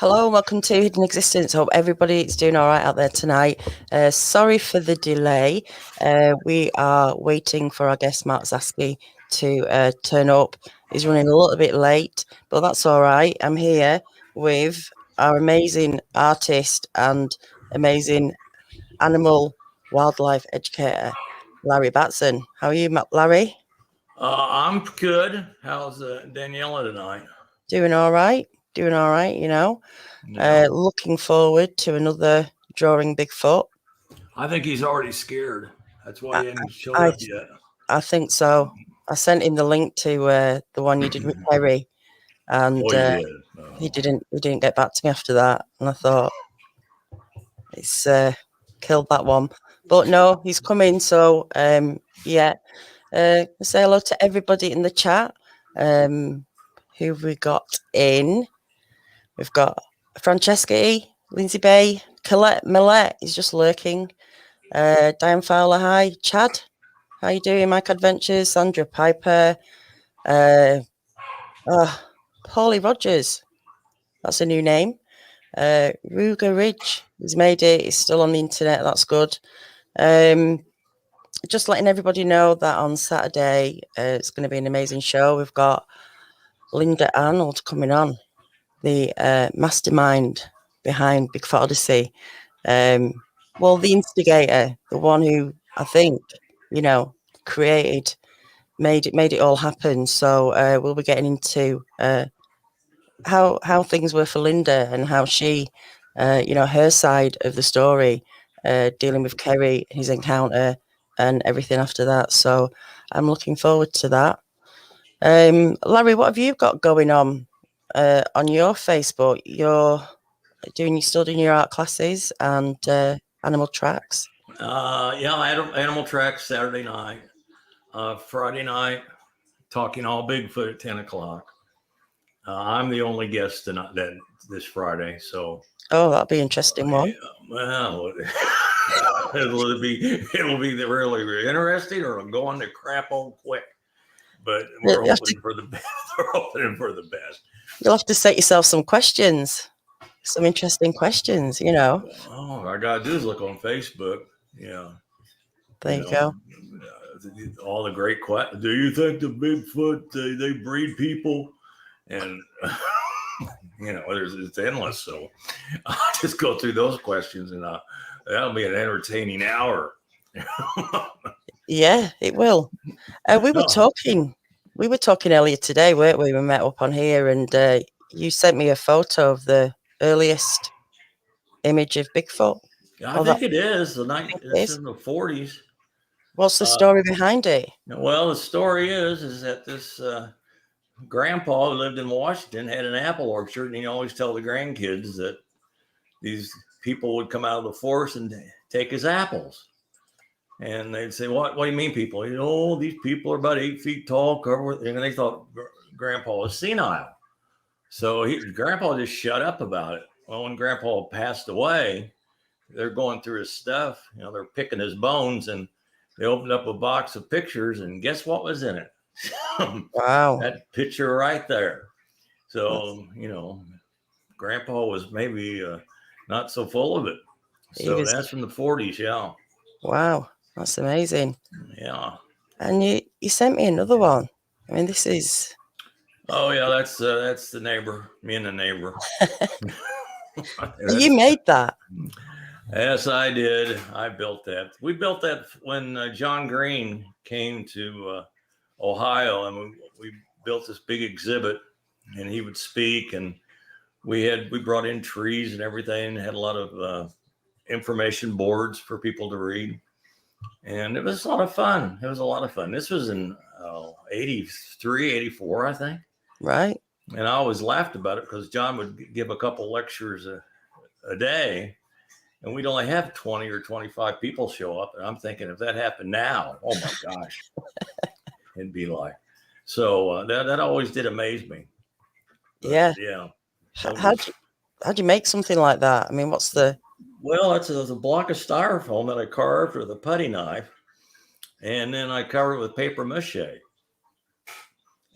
Hello, welcome to Hidden Existence. Hope everybody is doing all right out there tonight. Sorry for the delay. We are waiting for our guest Mark Zaskey to turn up. He's running a little bit late, but that's all right. I'm here with our amazing artist and amazing animal wildlife educator, Larry Battson. How are you, Larry? I'm good. How's Daniela tonight? Doing all right. Doing all right, you know. Yeah. Looking forward to another drawing Bigfoot. I think he's already scared. That's why he hasn't showed up yet. I think so. I sent him the link to the one you did with Perry, and he didn't get back to me after that. And I thought it's killed that one. But no, he's coming. So yeah, say hello to everybody in the chat. Who have we got in? We've got Francesca E, Lindsay Bay, Colette Millette is just lurking. Diane Fowler, hi. Chad, how you doing? Mike Adventures, Sandra Piper, Paulie Rogers, that's a new name. Ruger Ridge has made it. It's still on the internet. That's good. Just letting everybody know that on Saturday it's going to be an amazing show. We've got Linda Arnold coming on, the mastermind behind Bigfoot Odyssey. Well, the instigator, the one who I think, created, made it all happen. So we'll be getting into how things were for Linda and how she, her side of the story, dealing with Kerry, his encounter, and everything after that. So I'm looking forward to that. Larry, what have you got going on your Facebook? You're still doing your art classes and animal tracks? Yeah, animal tracks Saturday night. Friday night, talking all Bigfoot at 10 o'clock. I'm the only guest this Friday, so. Oh, that'll be an interesting one. Well, it'll be really interesting, or it'll go on to crap on quick. But we're hoping for the best. We're hoping for the best. You'll have to set yourself some questions, some interesting questions, Oh, all I gotta do is look on Facebook. Yeah. There you go. All the great questions. Do you think the Bigfoot they breed people? And it's endless. So I'll just go through those questions, and that'll be an entertaining hour. Yeah, it will. We were talking earlier today, weren't we? We met up on here, and you sent me a photo of the earliest image of Bigfoot. I think it is. It's in the 40s. What's the story behind it? Well, the story is that this grandpa who lived in Washington had an apple orchard, and he always tell the grandkids that these people would come out of the forest and take his apples. And they'd say, what do you mean people? These people are about 8 feet tall, covered, and they thought Grandpa was senile. So Grandpa just shut up about it. Well, when Grandpa passed away, they're going through his stuff. They're picking his bones, and they opened up a box of pictures, and guess what was in it? Wow. That picture right there. So, Grandpa was maybe not so full of it. So that's from the 40s, yeah. Wow. That's amazing. Yeah. And you sent me another one. I mean, this is. Oh yeah, that's the neighbor. Me and the neighbor. You made that? Yes, I did. I built that. We built that when John Green came to Ohio, and we built this big exhibit, and he would speak, and we brought in trees and everything, and had a lot of information boards for people to read. And it was a lot of fun. This was in 83, 84, I think. Right. And I always laughed about it because John would give a couple lectures a day, and we'd only have 20 or 25 people show up. And I'm thinking, if that happened now, oh my gosh, it'd be like. So that always did amaze me. But, yeah. Yeah. How'd you make something like that? I mean, what's the... Well, it's a block of styrofoam that I carved with a putty knife, and then I cover it with paper mache.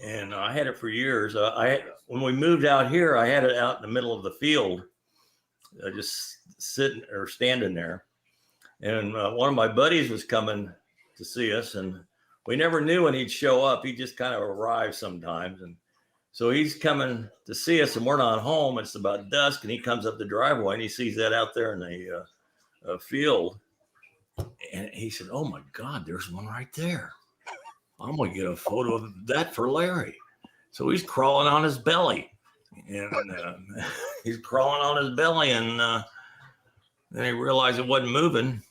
And I had it for years. When we moved out here, I had it out in the middle of the field, just sitting or standing there. And one of my buddies was coming to see us, and we never knew when he'd show up. He just kind of arrived sometimes. And so he's coming to see us, and we're not home. It's about dusk, and he comes up the driveway, and he sees that out there in the field. And he said, "Oh, my God, there's one right there. I'm going to get a photo of that for Larry." So he's crawling on his belly. And he's crawling on his belly, and then he realized it wasn't moving.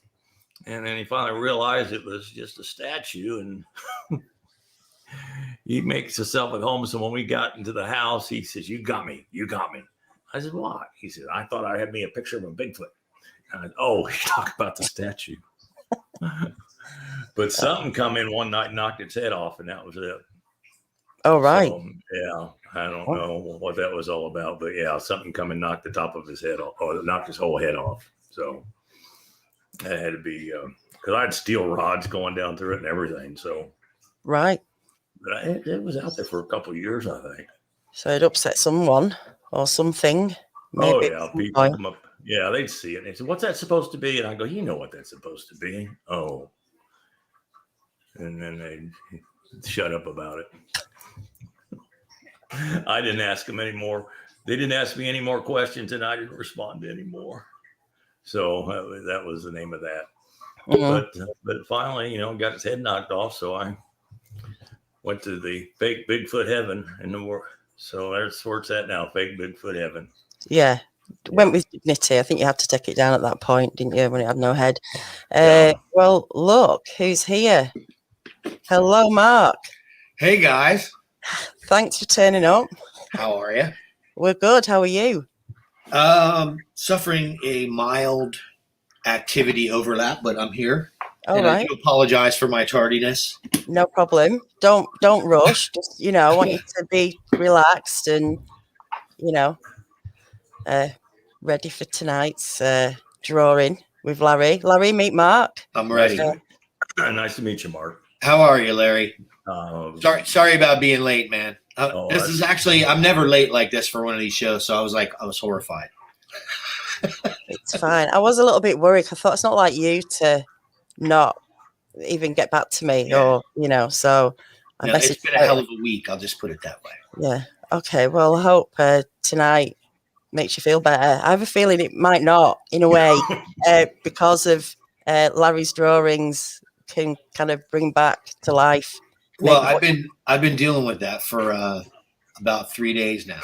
And then he finally realized it was just a statue, and he makes himself at home. So when we got into the house, he says, "You got me. You got me." I said, "What?" He said, "I thought I had me a picture of a Bigfoot." And I said, "Oh, you talk about the statue." But something come in one night and knocked its head off, and that was it. Oh, right. So, yeah, I don't know what that was all about, but yeah, something come and knocked the top of his head off, or knocked his whole head off. So that had to be because I had steel rods going down through it and everything. So Right. but it was out there for a couple of years, I think. So it upset someone or something. Maybe Oh yeah, people come up. Yeah, they'd see it and they said, "What's that supposed to be?" And I go, "You know what that's supposed to be." Oh, and then they shut up about it. I didn't ask them anymore. They didn't ask me any more questions, and I didn't respond to any more. So that was the name of that. But finally, got his head knocked off. So I went to the fake Bigfoot heaven in the world. So that's where it's at now, fake Bigfoot heaven. Yeah. Went with dignity. I think you had to take it down at that point, didn't you, when it had no head? Well, look, who's here? Hello, Mark. Hey, guys. Thanks for turning up. How are you? We're good. How are you? Suffering a mild activity overlap, but I'm here. All right. I do apologize for my tardiness. No problem. Don't rush. Just, I want you to be relaxed and, ready for tonight's drawing with Larry. Larry, meet Mark. I'm ready. Nice to meet you, Mark. How are you, Larry? Sorry about being late, man. This is actually, I'm never late like this for one of these shows, so I was horrified. It's fine. I was a little bit worried. I thought it's not like you to not even get back to me, or so I messaged. It's been a hell of a week. I'll just put it that way. Yeah. Okay. Well, I hope tonight makes you feel better. I have a feeling it might not, in a way, because of Larry's drawings can kind of bring back to life. Well, I've been dealing with that for about 3 days now.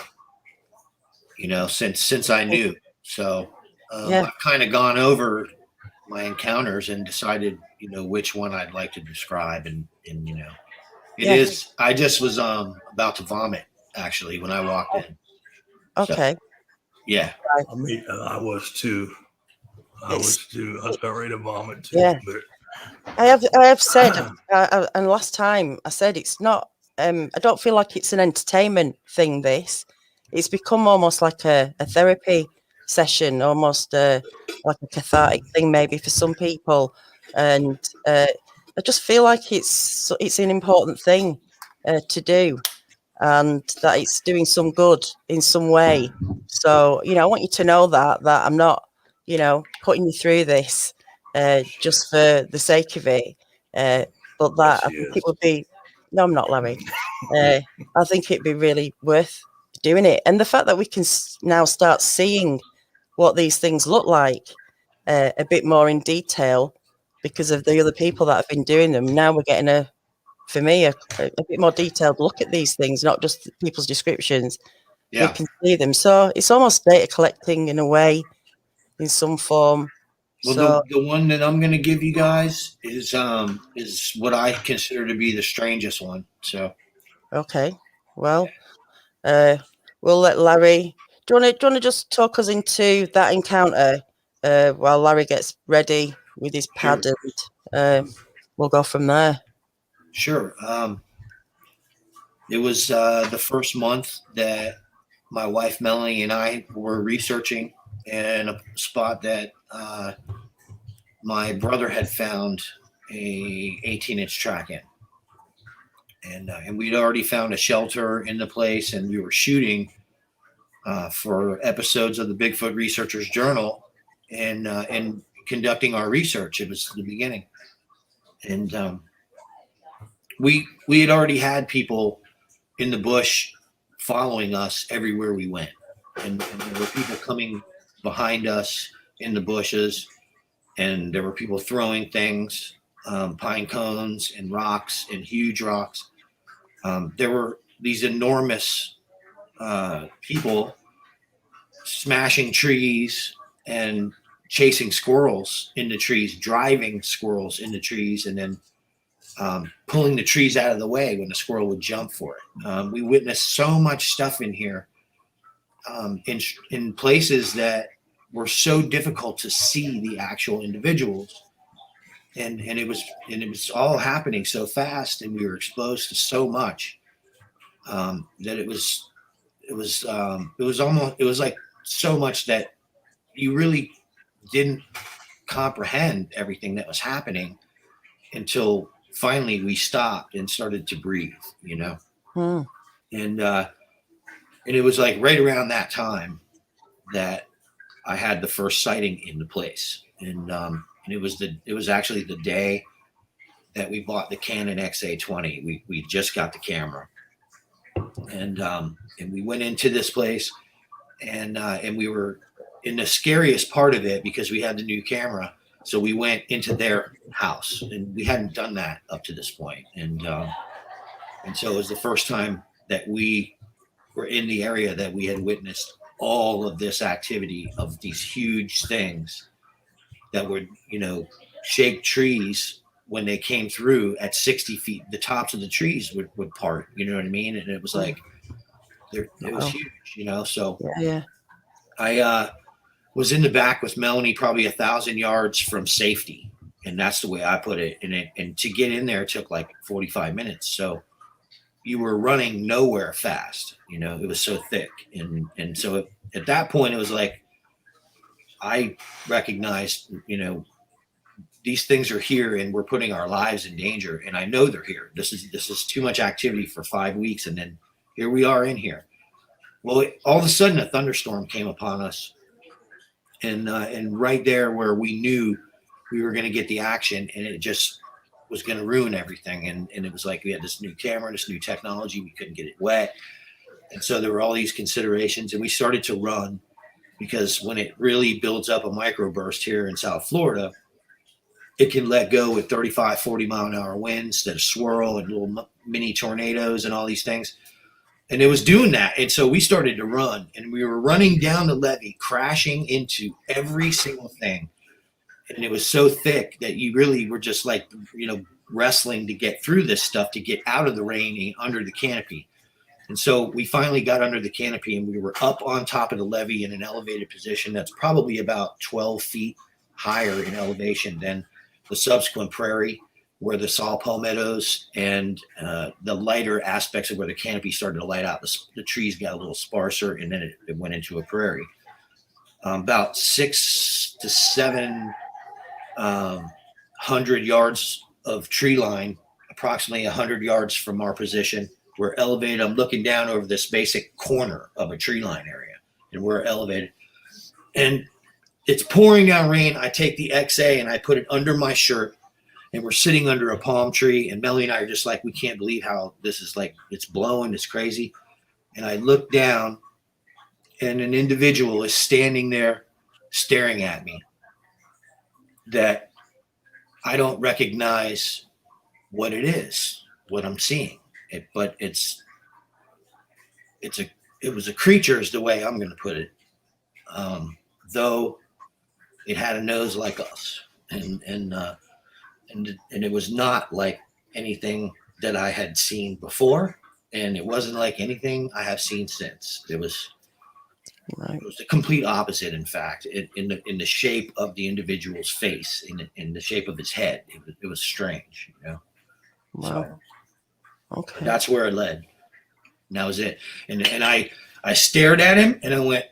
Since I knew. So I've kind of gone over my encounters and decided, which one I'd like to describe, and it is. I just was about to vomit actually when I walked in. Okay. So, yeah. I was too. I was about ready to vomit too. Yeah. But I have said, and last time I said it's not. I don't feel like it's an entertainment thing. It's become almost like a therapy session, almost like a cathartic thing, maybe for some people. And I just feel like it's an important thing to do, and that it's doing some good in some way. So I want you to know that I'm not, putting you through this just for the sake of it. But that I think it would be. No, I'm not, Larry. I think it'd be really worth doing it, and the fact that we can now start seeing what these things look like a bit more in detail because of the other people that have been doing them. Now we're getting a bit more detailed look at these things, not just people's descriptions. Yeah. We can see them. So it's almost data collecting in a way, in some form. Well, so, the one that I'm going to give you guys is what I consider to be the strangest one. So, okay, well, we'll let Larry. Do you want to just talk us into that encounter while Larry gets ready with his pad, and we'll go from there. Sure. It was the first month that my wife Melanie and I were researching in a spot that my brother had found a 18-inch track in. and we'd already found a shelter in the place, and we were shooting for episodes of the Bigfoot Researchers Journal, and conducting our research. It was the beginning, and we had already had people in the bush following us everywhere we went, and there were people coming behind us in the bushes, and there were people throwing things, pine cones and rocks and huge rocks. There were these enormous people smashing trees and chasing squirrels into trees, driving squirrels into trees, and then pulling the trees out of the way when the squirrel would jump for it. We witnessed so much stuff in here, in places that were so difficult to see the actual individuals, and it was all happening so fast, and we were exposed to so much that it was like so much that you really didn't comprehend everything that was happening until finally we stopped and started to breathe, you know. And it was like right around that time that I had the first sighting in the place, and it was actually the day that we bought the Canon XA20. We just got the camera, and we went into this place, and we were in the scariest part of it because we had the new camera. So we went into their house, and we hadn't done that up to this point, and so it was the first time that we were in the area that we had witnessed all of this activity of these huge things that would, you know, shake trees when they came through at 60 feet. The tops of the trees would part, you know what I mean? And it was like, it was huge, you know? So yeah. I was in the back with Melanie, probably 1,000 yards from safety. And that's the way I put it. And to get in there took like 45 minutes. So you were running nowhere fast, you know, it was so thick. And so at that point, it was like, I recognized, you know, these things are here and we're putting our lives in danger. And I know they're here. This is too much activity for 5 weeks. And then here we are in here. Well, all of a sudden a thunderstorm came upon us. And right there where we knew we were going to get the action, and it just was going to ruin everything. And it was like, we had this new camera, this new technology. We couldn't get it wet. And so there were all these considerations, and we started to run, because when it really builds up a microburst here in South Florida, it can let go with 35, 40 mile an hour winds that swirl and little mini tornadoes and all these things. And it was doing that. And so we started to run, and we were running down the levee, crashing into every single thing. And it was so thick that you really were just like, you know, wrestling to get through this stuff, to get out of the rain and under the canopy. And so we finally got under the canopy, and we were up on top of the levee in an elevated position that's probably about 12 feet higher in elevation than the subsequent prairie, where the saw palmettos and the lighter aspects of where the canopy started to light out. The trees got a little sparser, and then it went into a prairie. About 600 to 700 yards of tree line, approximately 100 yards from our position. We're elevated. I'm looking down over this basic corner of a tree line area, and we're elevated. And it's pouring down rain. I take the XA and I put it under my shirt, and we're sitting under a palm tree. And Melanie and I are just like, we can't believe how this is, like, it's blowing. It's crazy. And I look down, and an individual is standing there staring at me that I don't recognize what it is, what I'm seeing. But it was a creature is the way I'm going to put it. Though it had a nose like us, and it was not like anything that I had seen before, and it wasn't like anything I have seen since. It was the complete opposite. In fact, in the shape of the individual's face, in the shape of his head, it was strange, you know. Wow. So, okay. That's where it led. And that was it. And I stared at him, and I went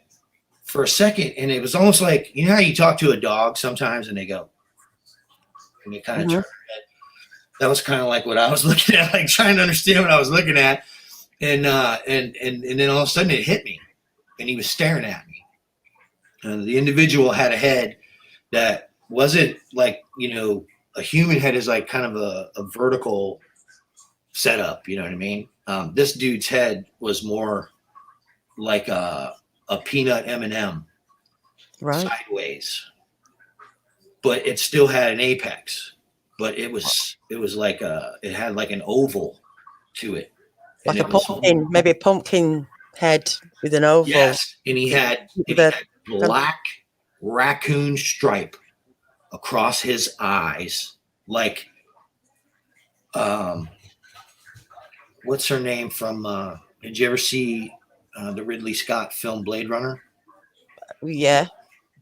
for a second, and it was almost like, you know how you talk to a dog sometimes and they go, and they kind of turn their head. that was kind of like what I was looking at, like trying to understand what I was looking at. And then all of a sudden it hit me, and he was staring at me. The individual had a head that wasn't like, a human head is like kind of a vertical setup. You know what I mean? This dude's head was more like a peanut M&M, right, sideways, but it still had an apex. But it was like it had like an oval to it, like a pumpkin, maybe a pumpkin head with an oval. Yes, and he had black raccoon stripe across his eyes, like what's her name from? Did you ever see the Ridley Scott film Blade Runner? Yeah.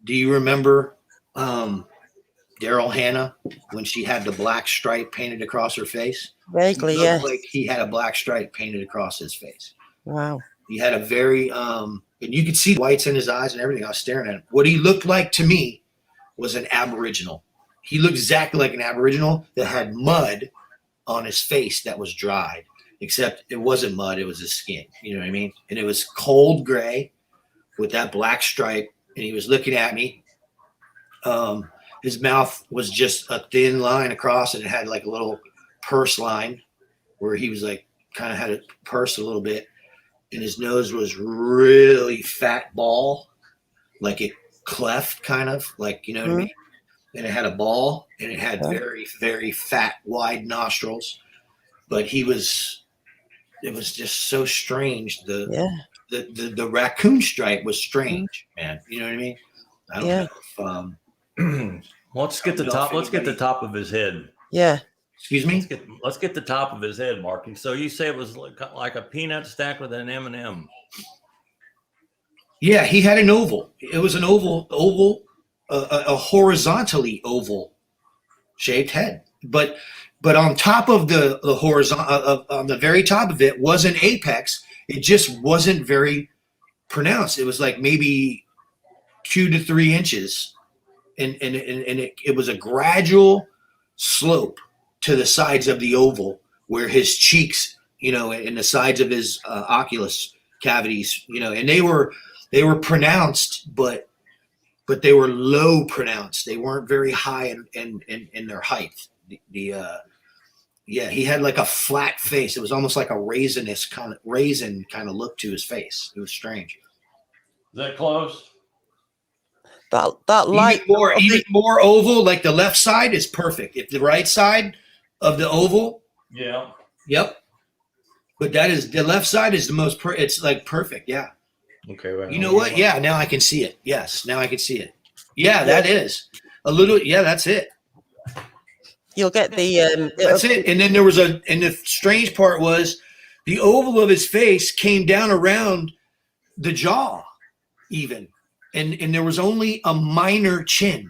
Do you remember Daryl Hannah when she had the black stripe painted across her face? Vaguely, yeah. Like he had a black stripe painted across his face. Wow. He had a very and you could see the whites in his eyes and everything. I was staring at him. What he looked like to me was an Aboriginal. He looked exactly like an Aboriginal that had mud on his face that was dried, except it wasn't mud, it was his skin. You know what I mean? And it was cold gray with that black stripe, and he was looking at me. His mouth was just a thin line across, and it had like a little purse line where he was like kind of had a purse a little bit, and his nose was really fat ball, like it cleft kind of, like, you know what I mean? And it had a ball, and it had very, very fat, wide nostrils. But it was just so strange. The raccoon stripe was strange, man. You know what I mean? I don't know if, let's get the top. Let's get the top of his head. Yeah. Excuse me. Let's get the top of his head, Mark. So you say it was like a peanut stacked with an M&M. Yeah, he had an oval. It was an oval, a horizontally oval shaped head. But on top of the horizontal, on the very top of it was an apex. It just wasn't very pronounced. It was like maybe 2 to 3 inches, and it was a gradual slope to the sides of the oval where his cheeks, and the sides of his oculus cavities, and they were pronounced, but they were low pronounced. They weren't very high in their height. He had like a flat face. It was almost like a raisin kind of look to his face. It was strange. Is that close? That light even more oval. Like the left side is perfect. If the right side of the oval, yep. But that is the left side is the most. It's like perfect. Yeah. Okay. Right. You know what? Yeah. Now I can see it. Yes. Now I can see it. Yeah, that is a little. Yeah, that's it. You'll get the. That's it. And then there was and the strange part was the oval of his face came down around the jaw, even, and there was only a minor chin,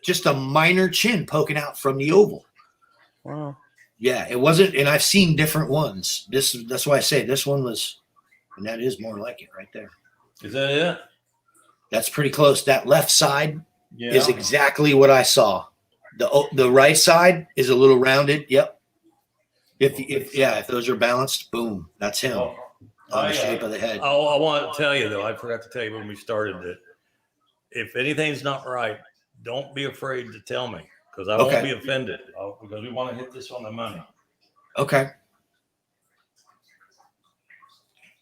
just a minor chin poking out from the oval. Wow. Yeah, it wasn't, and I've seen different ones. That's why I say this one was, and that is more like it right there. Is that it? That's pretty close. That left side is exactly what I saw. The right side is a little rounded. Yep. If those are balanced, boom, that's him on the shape of the head. I want to tell you though, I forgot to tell you when we started that if anything's not right, don't be afraid to tell me. Because I won't be offended. Because we want to hit this on the money. Okay.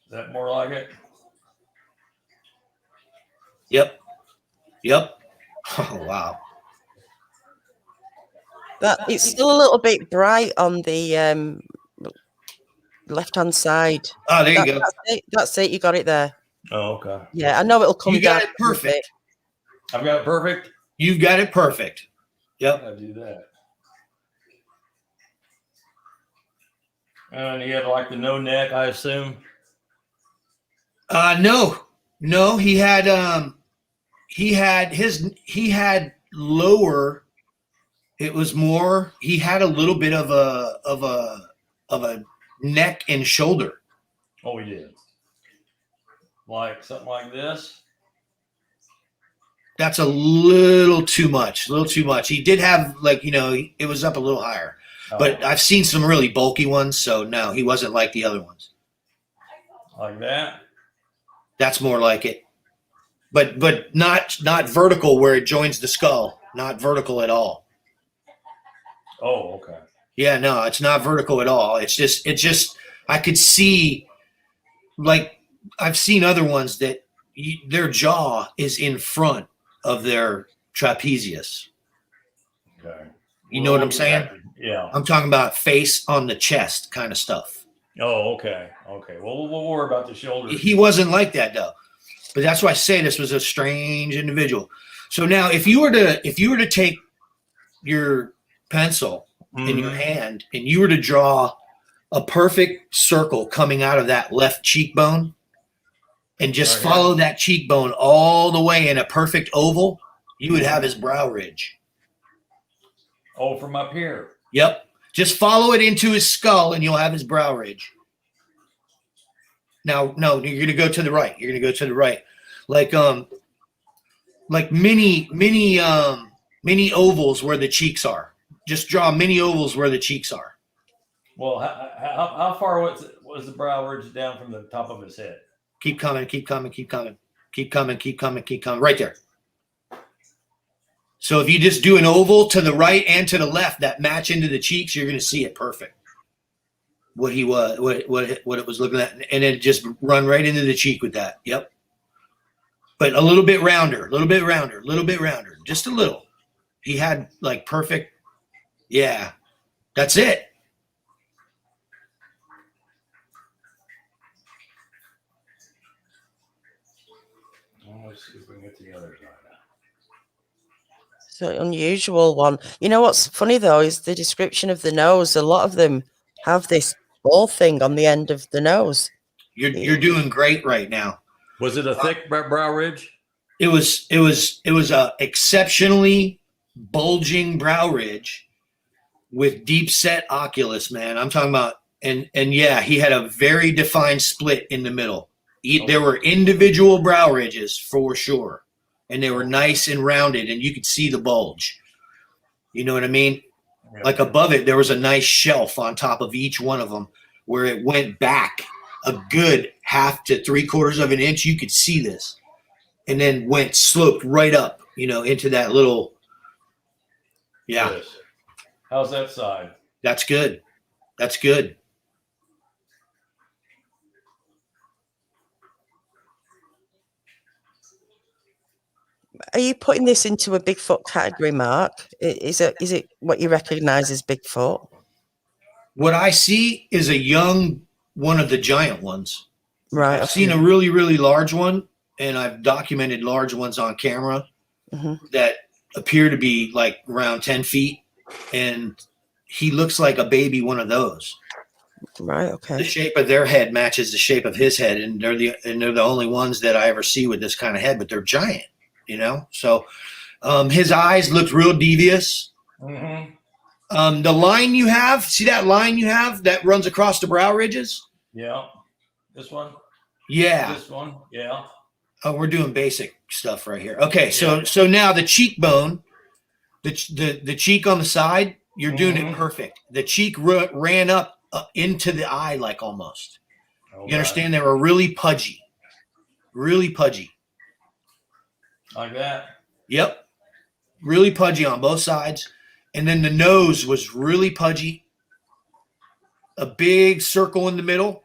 Is that more like it? Yep. Oh, wow. It's still a little bit bright on the left-hand side. Oh, there you go. That's it. You got it there. Oh, okay. Yeah, I know it'll come down. You got it perfect. I've got it perfect? You've got it perfect. Yep. I do that. And he had like the no neck, I assume. No. He had lower. It was more. He had a little bit of a neck and shoulder. Oh, he did. Like something like this. That's a little too much. He did have it was up a little higher. But I've seen some really bulky ones, so no, he wasn't like the other ones. Like that? That's more like it. But not vertical where it joins the skull. Not vertical at all. Oh, okay. Yeah, no, it's not vertical at all. It's just I could see, like, I've seen other ones that their jaw is in front of their trapezius. Okay. You know what I'm saying? Yeah. I'm talking about face on the chest kind of stuff. Oh, okay. Okay. Well, we'll worry about the shoulders. He wasn't like that though. But that's why I say this was a strange individual. So now if you were to take your pencil in your hand and you were to draw a perfect circle coming out of that left cheekbone and just follow that cheekbone all the way in a perfect oval, you would have his brow ridge. Oh, from up here. Yep. Just follow it into his skull and you'll have his brow ridge. Now, no, you're going to go to the right. You're going to go to the right. Like mini ovals where the cheeks are. Just draw mini ovals where the cheeks are. Well, how far was the brow ridge down from the top of his head? Keep coming, keep coming, keep coming. Keep coming, keep coming, keep coming. Right there. So if you just do an oval to the right and to the left that match into the cheeks, you're going to see it perfect. What he was, what it was looking at, and then just run right into the cheek with that. Yep. But a little bit rounder, a little bit rounder, a little bit rounder, just a little. He had like perfect. Yeah, that's it. Let's see if we can get to the other side. So unusual one. You know what's funny though is the description of the nose. A lot of them have this ball thing on the end of the nose. You're doing great right now. Was it a thick brow ridge? It was a exceptionally bulging brow ridge with deep set oculus, man. I'm talking about, and yeah, he had a very defined split in the middle. There were individual brow ridges for sure, and they were nice and rounded, and you could see the bulge. You know what I mean? Yeah. Like above it, there was a nice shelf on top of each one of them where it went back a good 1/2 to 3/4 of an inch. You could see this, and then sloped right up, into that little. Yeah. Yes. How's that side? That's good. That's good. Are you putting this into a Bigfoot category, Mark? Is it what you recognize as Bigfoot? What I see is a young one of the giant ones. Right. I've seen a really, really large one, and I've documented large ones on camera that appear to be like around 10 feet, and he looks like a baby one of those. Right. Okay. The shape of their head matches the shape of his head, and they're the only ones that I ever see with this kind of head, but they're giant. So his eyes looked real devious. Mm-hmm. The line you have, see that line you have that runs across the brow ridges? Yeah. This one? Yeah. This one? Yeah. Oh, we're doing basic stuff right here. Okay, so now the cheekbone, the cheek on the side, you're doing it perfect. The cheek ran up into the eye like almost. You understand? They were really pudgy. Really pudgy. Like that? Yep. Really pudgy on both sides. And then the nose was really pudgy. A big circle in the middle.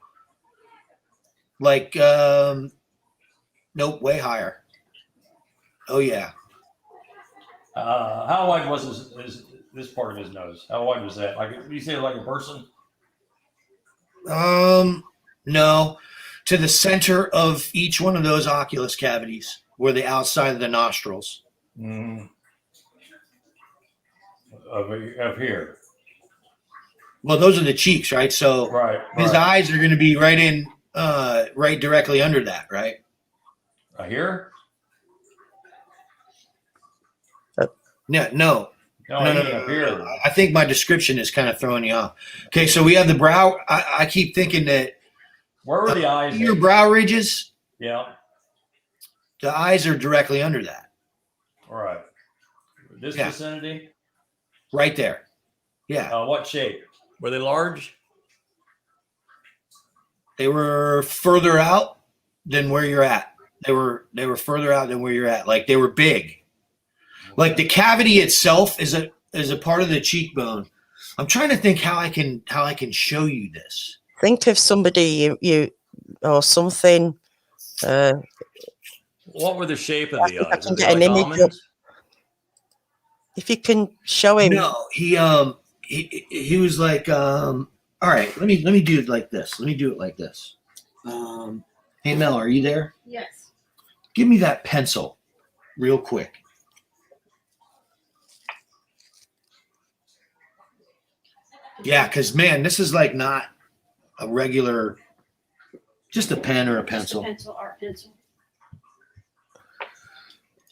Like, nope, way higher. Oh, yeah. How wide was this part of his nose? How wide was that? Like, you say like a person? No. To the center of each one of those oculus cavities were the outside of the nostrils. Mm. Of here. Well, those are the cheeks, right? So his eyes are going to be right directly under that, right? Here? No. Here. I think my description is kind of throwing you off. Okay, so we have the brow. I keep thinking that. Where were the eyes? Your brow ridges. Yeah. The eyes are directly under that. All right. This vicinity? Right there. Yeah. What shape? Were they large? They were further out than where you're at. They were further out than where you're at. Like they were big. Like the cavity itself is a part of the cheekbone. I'm trying to think how I can show you this. Think of somebody you or something. What were the shape of the If I eyes? can Were they get an like image almonds? If you can show him. No, he was like, all right, let me do it like this. Let me do it like this. Hey Mel, are you there? Yes. Give me that pencil real quick. Yeah, because man, this is like not a regular, just a pen or a pencil. Just a pencil, art pencil.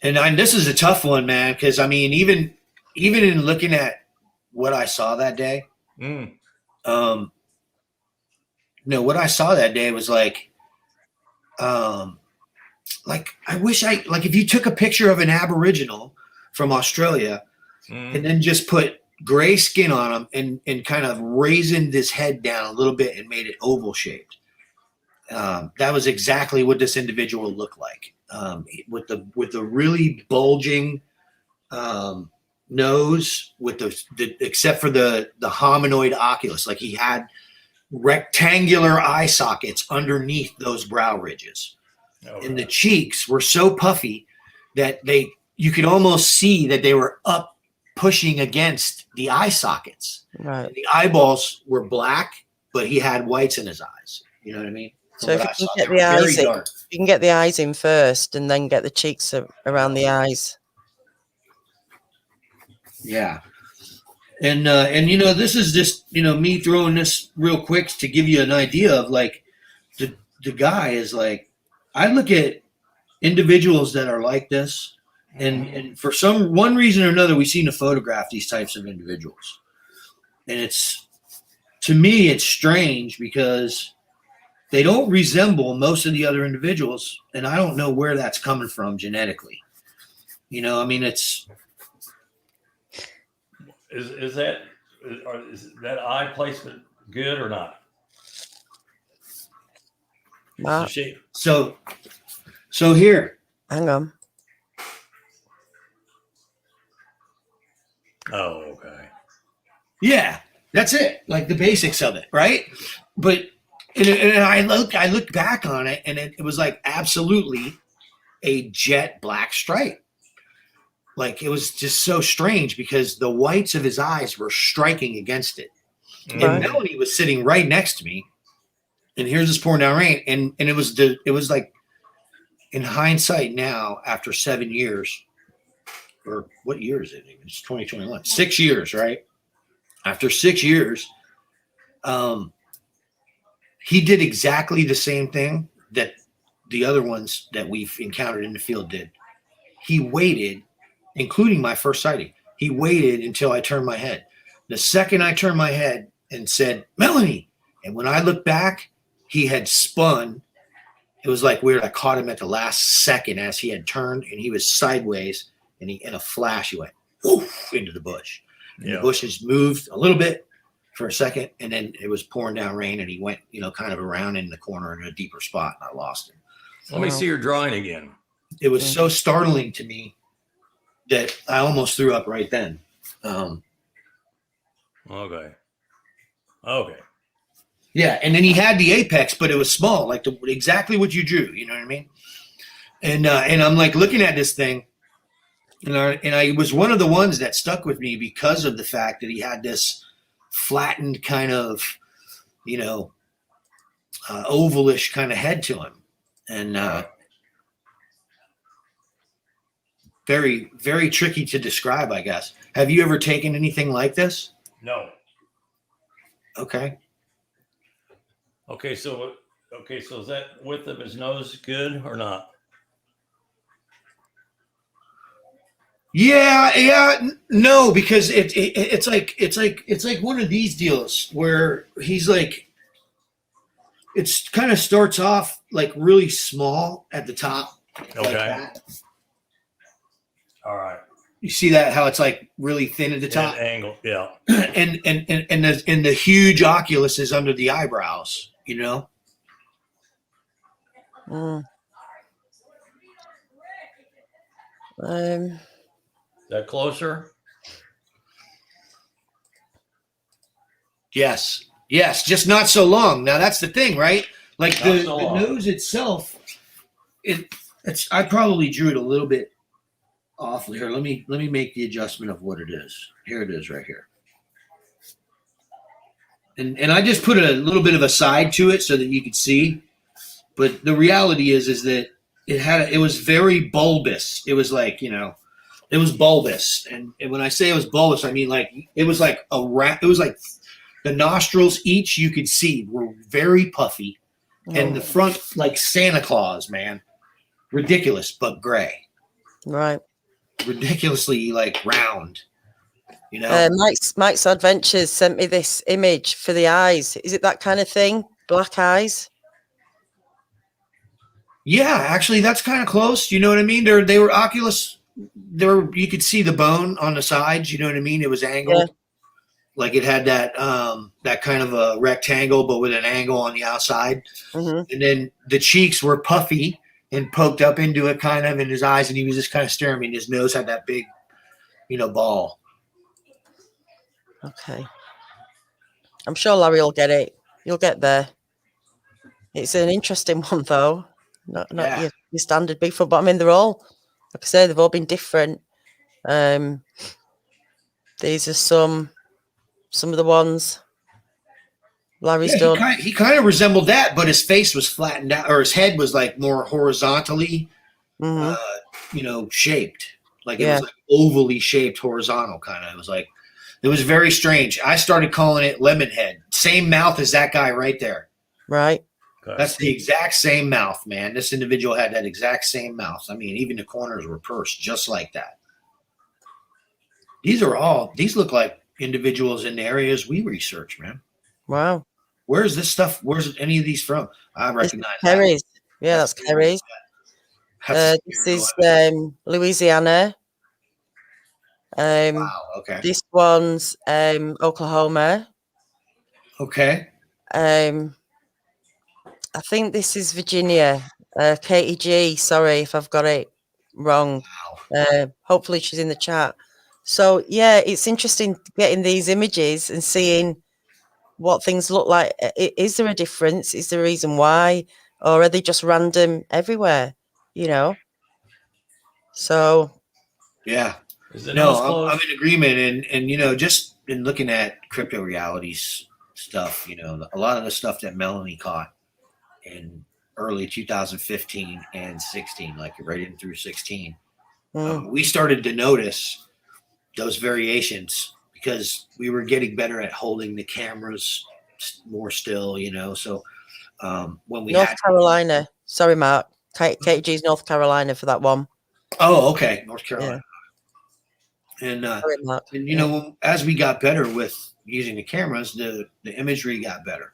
And this is a tough one, man, because I mean, even in looking at what I saw that day, what I saw that day was like I wish if you took a picture of an Aboriginal from Australia and then just put gray skin on him and kind of raising this head down a little bit and made it oval shaped. That was exactly what this individual looked like. With the really bulging nose, with the except for the hominoid oculus, like he had rectangular eye sockets underneath those brow ridges, and the cheeks were so puffy that you could almost see that they were up pushing against the eye sockets. Right. And the eyeballs were black, but he had whites in his eyes. You know what I mean? So if you can get the eyes in, you can get the eyes in first, and then get the cheeks around the eyes. Yeah, and this is just me throwing this real quick to give you an idea of like the guy is like, I look at individuals that are like this, and for one reason or another, we seem to photograph these types of individuals, and to me it's strange because they don't resemble most of the other individuals, and I don't know where that's coming from genetically. I mean, it's. Is that eye placement good or not? Mark. Shape. So here. Hang on. Oh, okay. Yeah, that's it. Like the basics of it, right? But and I look back on it, and it was like absolutely a jet black stripe. Like it was just so strange because the whites of his eyes were striking against it. Right. And Melanie was sitting right next to me, and here's this pouring down rain, and it was like, in hindsight now, after 7 years, or what year is it? It's 2021. 6 years, right? After 6 years, he did exactly the same thing that the other ones that we've encountered in the field did. He waited, including my first sighting. He waited until I turned my head. The second I turned my head and said, Melanie, and when I looked back, he had spun. It was like weird. I caught him at the last second as he had turned, and he was sideways, and in a flash, he went woof into the bush. And the bushes moved a little bit for a second, and then it was pouring down rain, and he went, kind of around in the corner in a deeper spot, and I lost him. Let me see your drawing again. It was so startling to me that I almost threw up right then. Okay. Yeah, and then he had the apex, but it was small, like exactly what you drew. You know what I mean? And I'm like looking at this thing, and I was one of the ones that stuck with me because of the fact that he had this flattened kind of, ovalish kind of head to him, and very, very tricky to describe, I guess. Have you ever taken anything like this? No. Okay. Okay, so is that width of his nose good or not? Yeah, no, because it's like one of these deals where he's like, it's kind of starts off like really small at the top. Okay. Like that. All right. You see that how it's like really thin at the top, angle, yeah, and the huge oculus is under the eyebrows. You know. That closer. Yes, just not so long. Now that's the thing, right? Like the nose itself, it's. I probably drew it a little bit off here. Let me make the adjustment of what it is. Here it is, right here. And I just put a little bit of a side to it so that you could see. But the reality is that it was very bulbous. It was like, it was bulbous. And when I say it was bulbous, I mean like it was like it was like the nostrils each you could see were very puffy. And the front like Santa Claus, man. Ridiculous, but gray. Right. Ridiculously like round. Mike's Adventures sent me this image for the eyes. Is it that kind of thing? Black eyes? Yeah, actually, that's kind of close. You know what I mean? They were oculus. You could see the bone on the sides. You know what I mean? It was angled, like it had that that kind of a rectangle, but with an angle on the outside. Mm-hmm. And then the cheeks were puffy and poked up into it, kind of in his eyes, and he was just kind of staring at me. And his nose had that big, ball. Okay. I'm sure Larry will get it. You'll get there. It's an interesting one, though. Not your standard Bigfoot, but I mean, they're all, like I say, they've all been different. These are some of the ones Larry's done. He kind of resembled that, but his face was flattened out, or his head was like more horizontally, shaped. Like it was like ovally shaped, horizontal kind of. It was very strange. I started calling it lemon head. Same mouth as that guy right there. Right. That's the exact same mouth, man. This individual had that exact same mouth. I mean, even the corners were pursed just like that. These look like individuals in the areas we research, man. Wow. Where's this stuff? Where's any of these from? I recognize Kerry's. Yeah, that's Kerry's. This is Louisiana. Wow, okay. This one's Oklahoma. Okay. I think this is Virginia. Katie G. Sorry if I've got it wrong. Wow. Hopefully she's in the chat. So yeah, it's interesting getting these images and seeing what things look like. Is there a difference? Is there a reason why? Or are they just random everywhere? So yeah. No, I'm in agreement. And just in looking at crypto realities stuff, a lot of the stuff that Melanie caught in early 2015 and 16, like right in through 16, we started to notice those variations because we were getting better at holding the cameras more still, So when we North Carolina, sorry, Mark, KG's North Carolina for that one. Oh, okay, North Carolina. Yeah. And sorry, Mark. And as we got better with using the cameras, the imagery got better.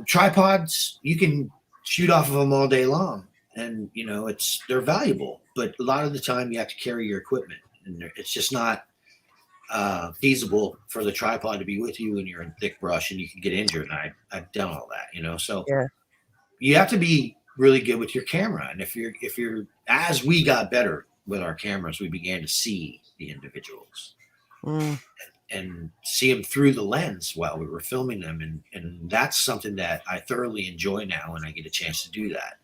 Tripods, you can shoot off of them all day long, and they're valuable, but a lot of the time you have to carry your equipment, and it's just not feasible for the tripod to be with you when you're in thick brush and you can get injured. And I've done all that, so you have to be really good with your camera. And if you're as we got better with our cameras, we began to see the individuals and see them through the lens while we were filming them. And that's something that I thoroughly enjoy now when I get a chance to do that.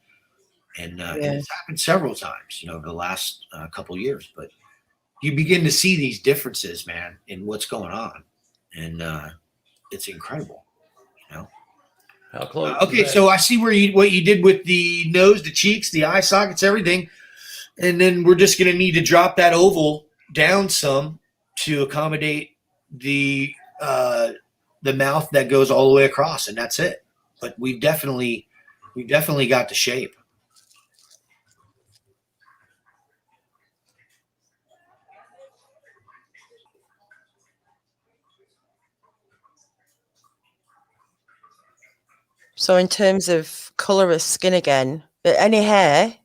And it's happened several times, over the last couple of years, but you begin to see these differences, man, in what's going on. And it's incredible, How close? Okay, so I see what you did with the nose, the cheeks, the eye sockets, everything. And then we're just going to need to drop that oval down some to accommodate the mouth that goes all the way across, and that's it. But we've definitely got the shape. So in terms of color of skin again, any hair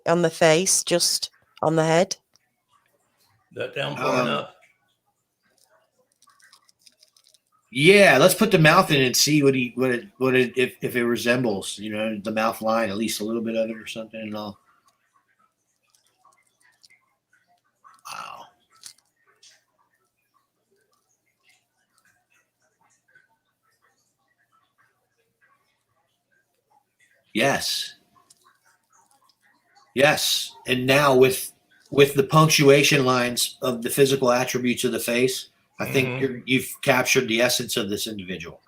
on the face, just on the head? that down far enough? Yeah, let's put the mouth in and see if it resembles, the mouth line, at least a little bit of it or something and all. Wow. Yes. Yes. And now with the punctuation lines of the physical attributes of the face, I think you've captured the essence of this individual.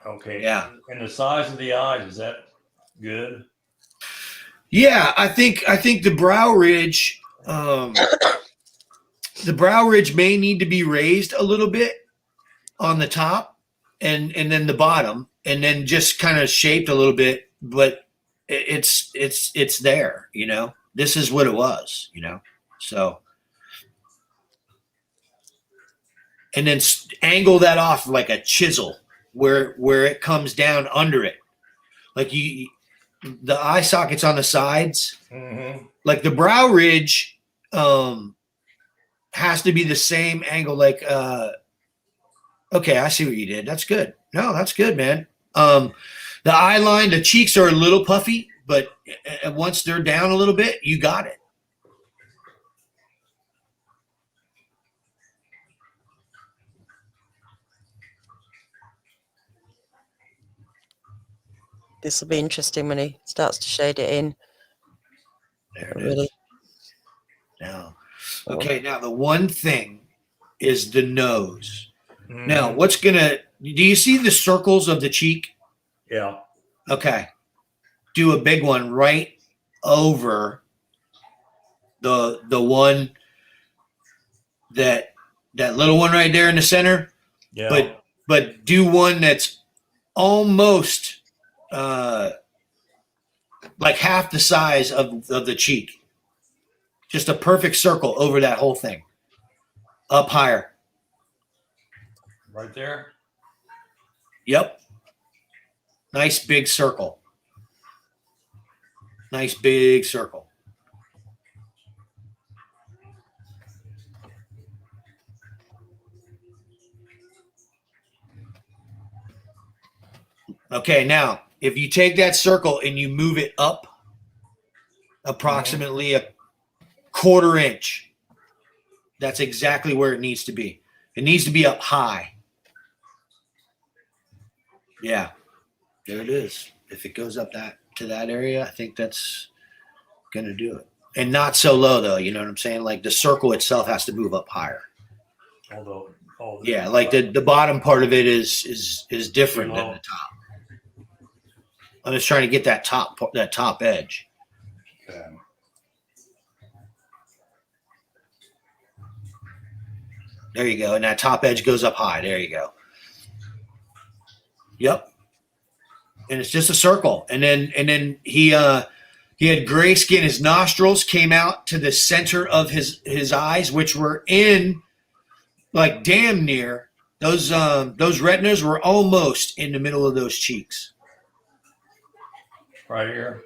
Okay. Yeah. And the size of the eyes, is that good? Yeah, I think the brow ridge may need to be raised a little bit on the top and then the bottom, and then just kind of shaped a little bit, but it's there, This is what it was, So, and then angle that off like a chisel where it comes down under it. Like the eye sockets on the sides, like the brow ridge has to be the same angle. Like, okay, I see what you did. That's good. No, that's good, man. The eye line, the cheeks are a little puffy, but once they're down a little bit, you got it. This will be interesting when he starts to shade it in. There it is. Now, okay, now the one thing is the nose. Now, do you see the circles of the cheek? Yeah. Okay. Do a big one right over the one that little one right there in the center. Yeah. But do one that's almost like half the size of the cheek. Just a perfect circle over that whole thing. Up higher. Right there? Yep. Nice big circle. Nice big circle. Okay, now, if you take that circle and you move it up approximately a quarter inch, that's exactly where it needs to be. It needs to be up high. Yeah, there it is. If it goes up to that area, I think that's going to do it. And not so low, though. You know what I'm saying? Like the circle itself has to move up higher. Yeah, like the bottom part of it is different than the top. I'm just trying to get that top edge. Okay. There you go. And that top edge goes up high. There you go. Yep. And it's just a circle. And then he had gray skin. His nostrils came out to the center of his eyes, which were in like damn near those retinas were almost in the middle of those cheeks. Right here?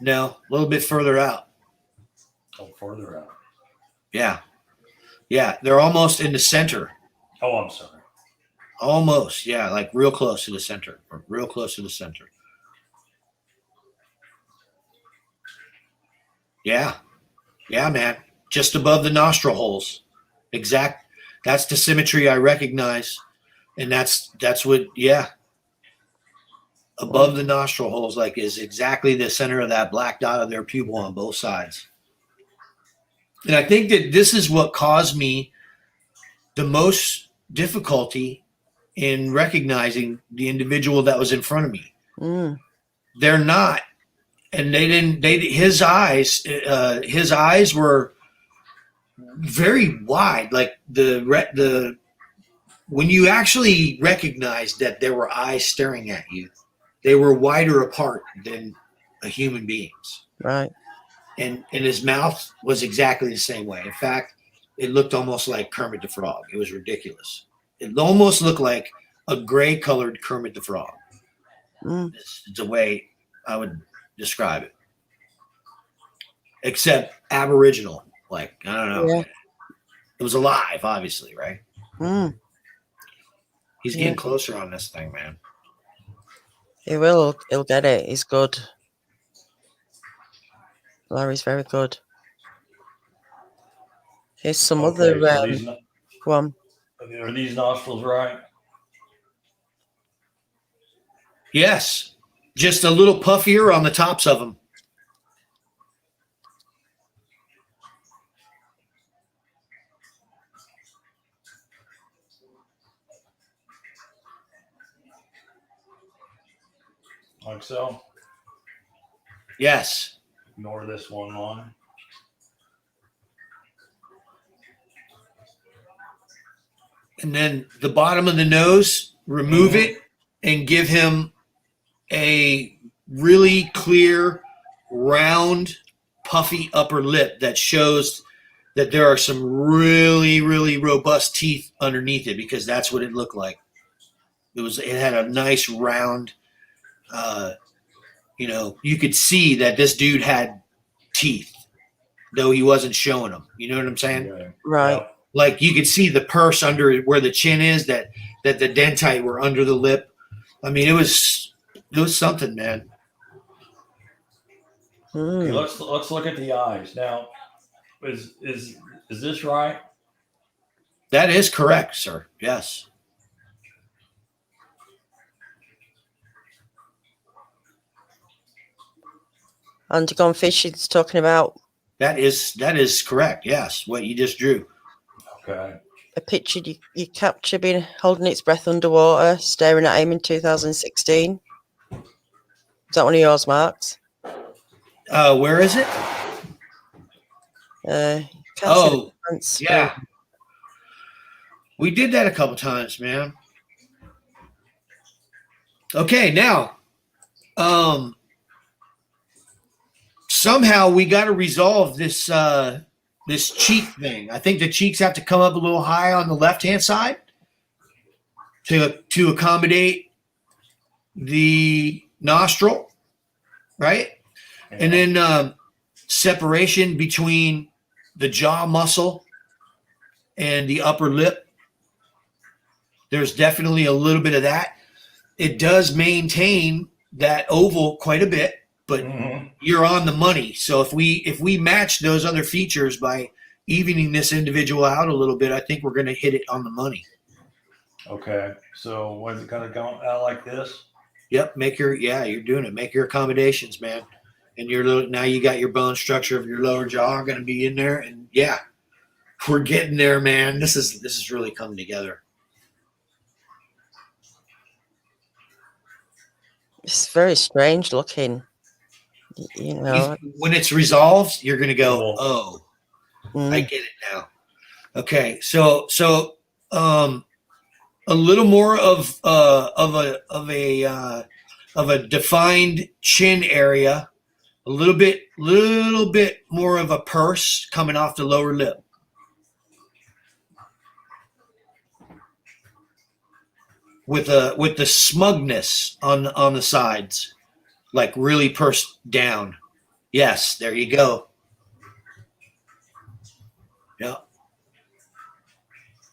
No, a little bit further out. Oh, further out. Yeah. Yeah, they're almost in the center. Oh, I'm sorry. Almost, yeah, like real close to the center. Or real close to the center. Yeah. Yeah, man. Just above the nostril holes. Exact. That's the symmetry I recognize. And that's what, yeah. Above the nostril holes, like, is exactly the center of that black dot of their pupil on both sides. And I think that this is what caused me the most difficulty in recognizing the individual that was in front of me. They're not, and his eyes were very wide. Like when you actually recognized that there were eyes staring at you, they were wider apart than a human being's. Right. And his mouth was exactly the same way. In fact, it looked almost like Kermit the Frog. It was ridiculous. It almost looked like a gray-colored Kermit the Frog. It's the way I would describe it. except aboriginal. Like, I don't know. Yeah. It was alive, obviously, right? Mm. He's getting closer on this thing, man. He will. He'll get it. He's good. Larry's very good. Here's some other. So go on. are these nostrils right? Yes. Just a little puffier on the tops of them. Like so? Yes. Ignore this one line. And then the bottom of the nose, remove it and give him a really clear, round, puffy upper lip that shows that there are some really, really robust teeth underneath it, because that's what it looked like. It had a nice round, you could see that this dude had teeth, though he wasn't showing them. You know what I'm saying? Yeah. Right. Yeah. Like you could see the purse under where the chin is, that the dentite were under the lip. I mean, it was something, man. Okay, let's look at the eyes now. Is this right? That is correct, sir. Yes. Undergone fish he's talking about. That is correct. Yes, what you just drew. Okay. A picture you capture being holding its breath underwater, staring at him in 2016. Is that one of yours, Marks? Where is it? Can't see the Oh, difference. yeah. We did that a couple times, man. Okay, now, somehow we got to resolve this this cheek thing. I think the cheeks have to come up a little high on the left-hand side to accommodate the nostril, right? Yeah. And then separation between the jaw muscle and the upper lip. There's definitely a little bit of that. It does maintain that oval quite a bit, but you're on the money. So if we match those other features by evening this individual out a little bit, I think we're going to hit it on the money. Okay. So what is it kind of going out like this? Yep. You're doing it. Make your accommodations, man. And now you got your bone structure of your lower jaw going to be in there. And yeah, we're getting there, man. This is really coming together. It's very strange looking. You know, when it's resolved, you're going to go, oh, I get it now. Okay, so a little more of a defined chin area, a little bit more of a purse coming off the lower lip. With the smugness on the sides, like really pursed down. Yes, there you go. Yeah,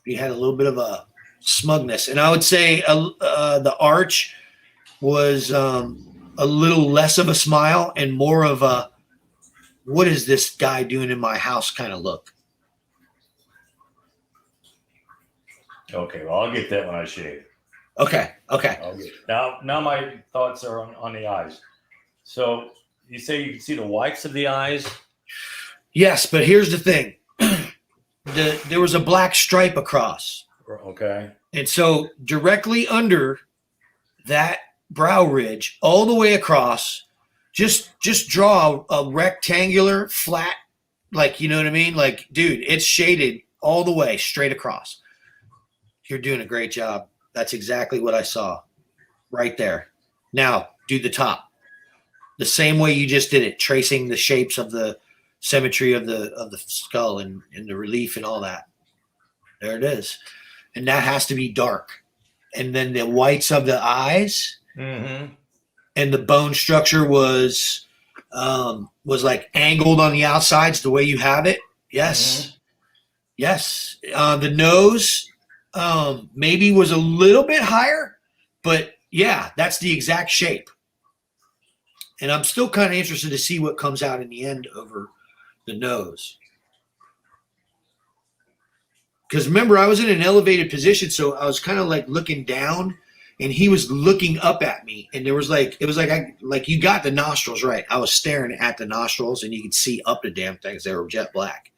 he had a little bit of a smugness, and I would say the arch was a little less of a smile and more of a "what is this guy doing in my house" kind of look. Okay, well, I'll get that when I shave. Okay. Now my thoughts are on the eyes. So you say you can see the whites of the eyes? Yes, but here's the thing. There was a black stripe across. Okay. And so directly under that brow ridge, all the way across, just draw a rectangular flat, like, you know what I mean? Like, dude, it's shaded all the way straight across. You're doing a great job. That's exactly what I saw right there. Now do the top the same way you just did it, tracing the shapes of the symmetry of the skull and the relief and all that. There it is. And that has to be dark. And then the whites of the eyes and the bone structure was was like angled on the outsides the way you have it. Yes. Yes. The nose maybe was a little bit higher, but yeah, that's the exact shape. And I'm still kind of interested to see what comes out in the end over the nose. Because remember, I was in an elevated position, so I was kind of like looking down, and he was looking up at me, and there was like, it was like you got the nostrils right. I was staring at the nostrils, and you could see up the damn things. They were jet black,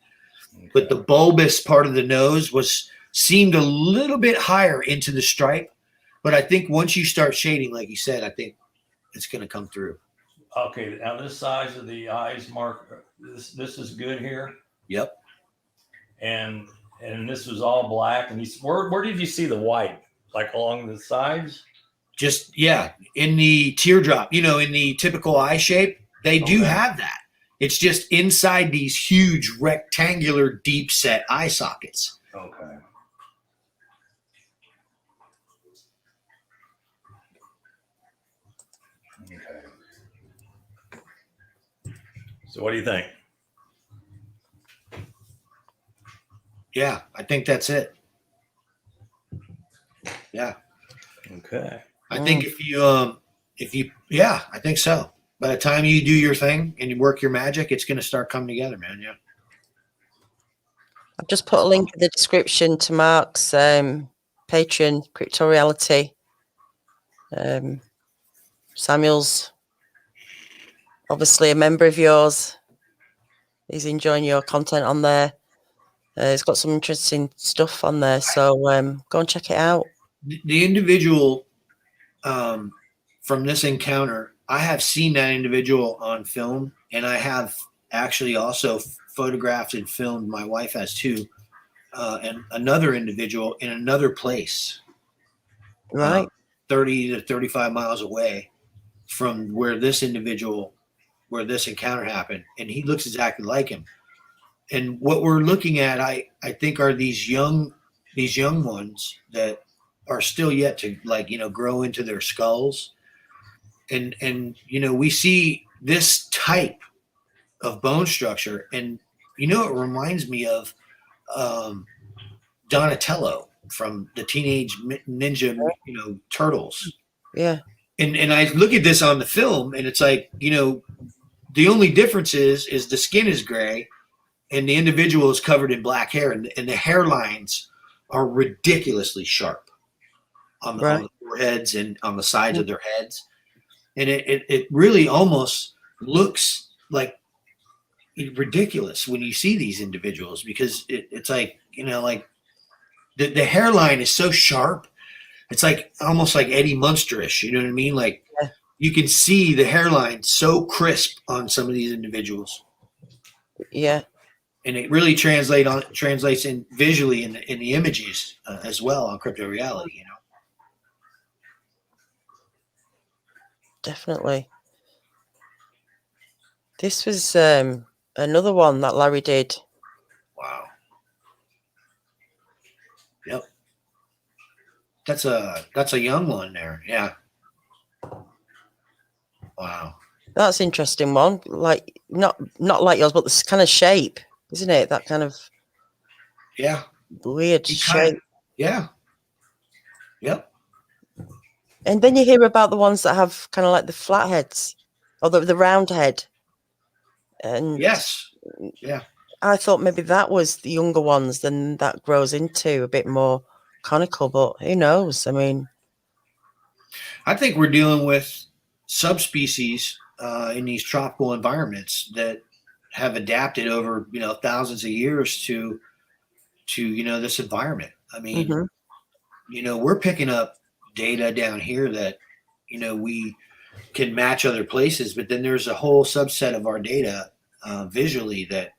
but the bulbous part of the nose seemed a little bit higher into the stripe. But I think once you start shading, like you said, I think it's going to come through. Okay, now this size of the eyes, Mark, this is good here. Yep. And this was all black. And where did you see the white? Like along the sides? Just, yeah, in the teardrop, in the typical eye shape, they do have that. It's just inside these huge rectangular deep set eye sockets. Okay. Okay. So what do you think? Yeah, I think that's it. Yeah. Okay. I think if you, yeah, I think so. By the time you do your thing and you work your magic, it's going to start coming together, man. Yeah. I've just put a link in the description to Mark's Patreon, Cryptoreality. Samuel's obviously a member of yours. He's enjoying your content on there. He's got some interesting stuff on there, so go and check it out. The individual from this encounter, I have seen that individual on film, and I have actually also photographed and filmed, my wife has too, and another individual in another place. Right. 30 to 35 miles away from where this encounter happened, and he looks exactly like him. And what we're looking at, I think, are these young ones that are still yet to grow into their skulls. And we see this type of bone structure, and it reminds me of Donatello from the Teenage Ninja Turtles. Yeah. And I look at this on the film, and it's like, the only difference is the skin is gray and the individual is covered in black hair, and the hairlines are ridiculously sharp on the foreheads and on the sides of their heads. And it really almost looks like ridiculous when you see these individuals, because it's like, like the hairline is so sharp. It's like almost like Eddie Munster-ish, you know what I mean? Like you can see the hairline so crisp on some of these individuals. Yeah. And it really translates in visually in the images as well on Cryptoreality, Definitely. This was another one that Larry did. Wow. Yep. That's a young one there. Yeah. Wow. That's an interesting one. Like not like yours, but this kind of shape, isn't it? That kind of weird shape. Yeah. Yep. And then you hear about the ones that have kind of like the flat heads or the round head. And yes. Yeah. I thought maybe that was the younger ones, then that grows into a bit more conical, but who knows? I mean, I think we're dealing with subspecies in these tropical environments that have adapted over, thousands of years to this environment. I mean, we're picking up data down here that, we can match other places, but then there's a whole subset of our data visually that,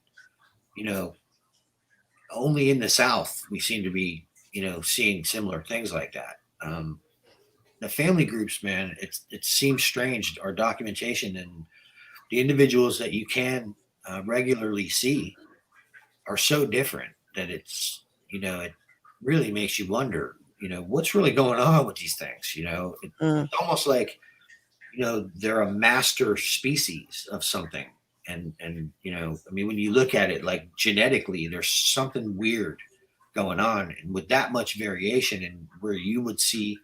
only in the South we seem to be, seeing similar things like that. The family groups, man, it seems strange. Our documentation and the individuals that you can regularly see are so different that it's, it really makes you wonder, what's really going on with these things. It's almost like they're a master species of something. And, I mean, when you look at it, like genetically, there's something weird going on. And with that much variation, and where you would see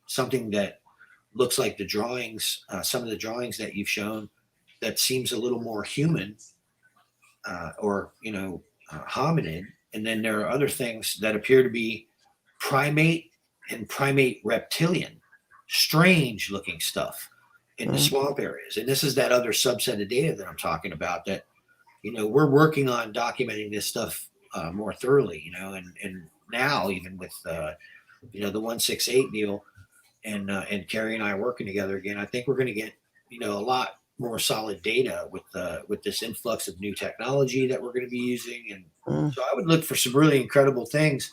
something that looks like the drawings, some of the drawings that you've shown, that seems a little more human, or hominid, and then there are other things that appear to be primate and primate reptilian, strange looking stuff in the swamp areas. And this is that other subset of data that I'm talking about, that we're working on documenting this stuff more thoroughly, and now even with the 168 deal, and Carrie and I working together again, I think we're going to get a lot more solid data with this influx of new technology that we're going to be using. And so I would look for some really incredible things,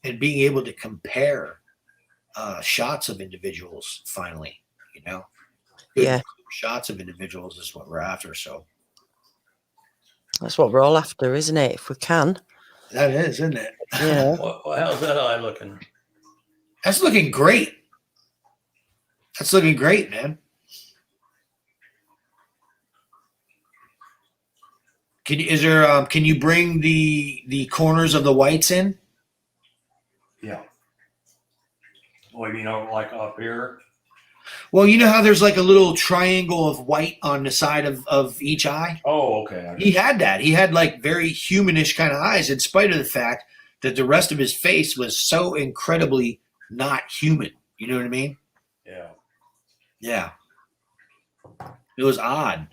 and being able to compare shots of individuals finally, good shots of individuals is what we're after. So that's what we're all after, isn't it? If we can. That is, isn't it? Yeah. Well, how's that eye looking? That's looking great. That's looking great, man. Can you bring the corners of the whites in? Yeah. Well, like up here. Well, you know how there's like a little triangle of white on the side of each eye? Oh, okay. He had that. He had like very humanish kind of eyes, in spite of the fact that the rest of his face was so incredibly not human. You know what I mean? Yeah. Yeah. It was odd.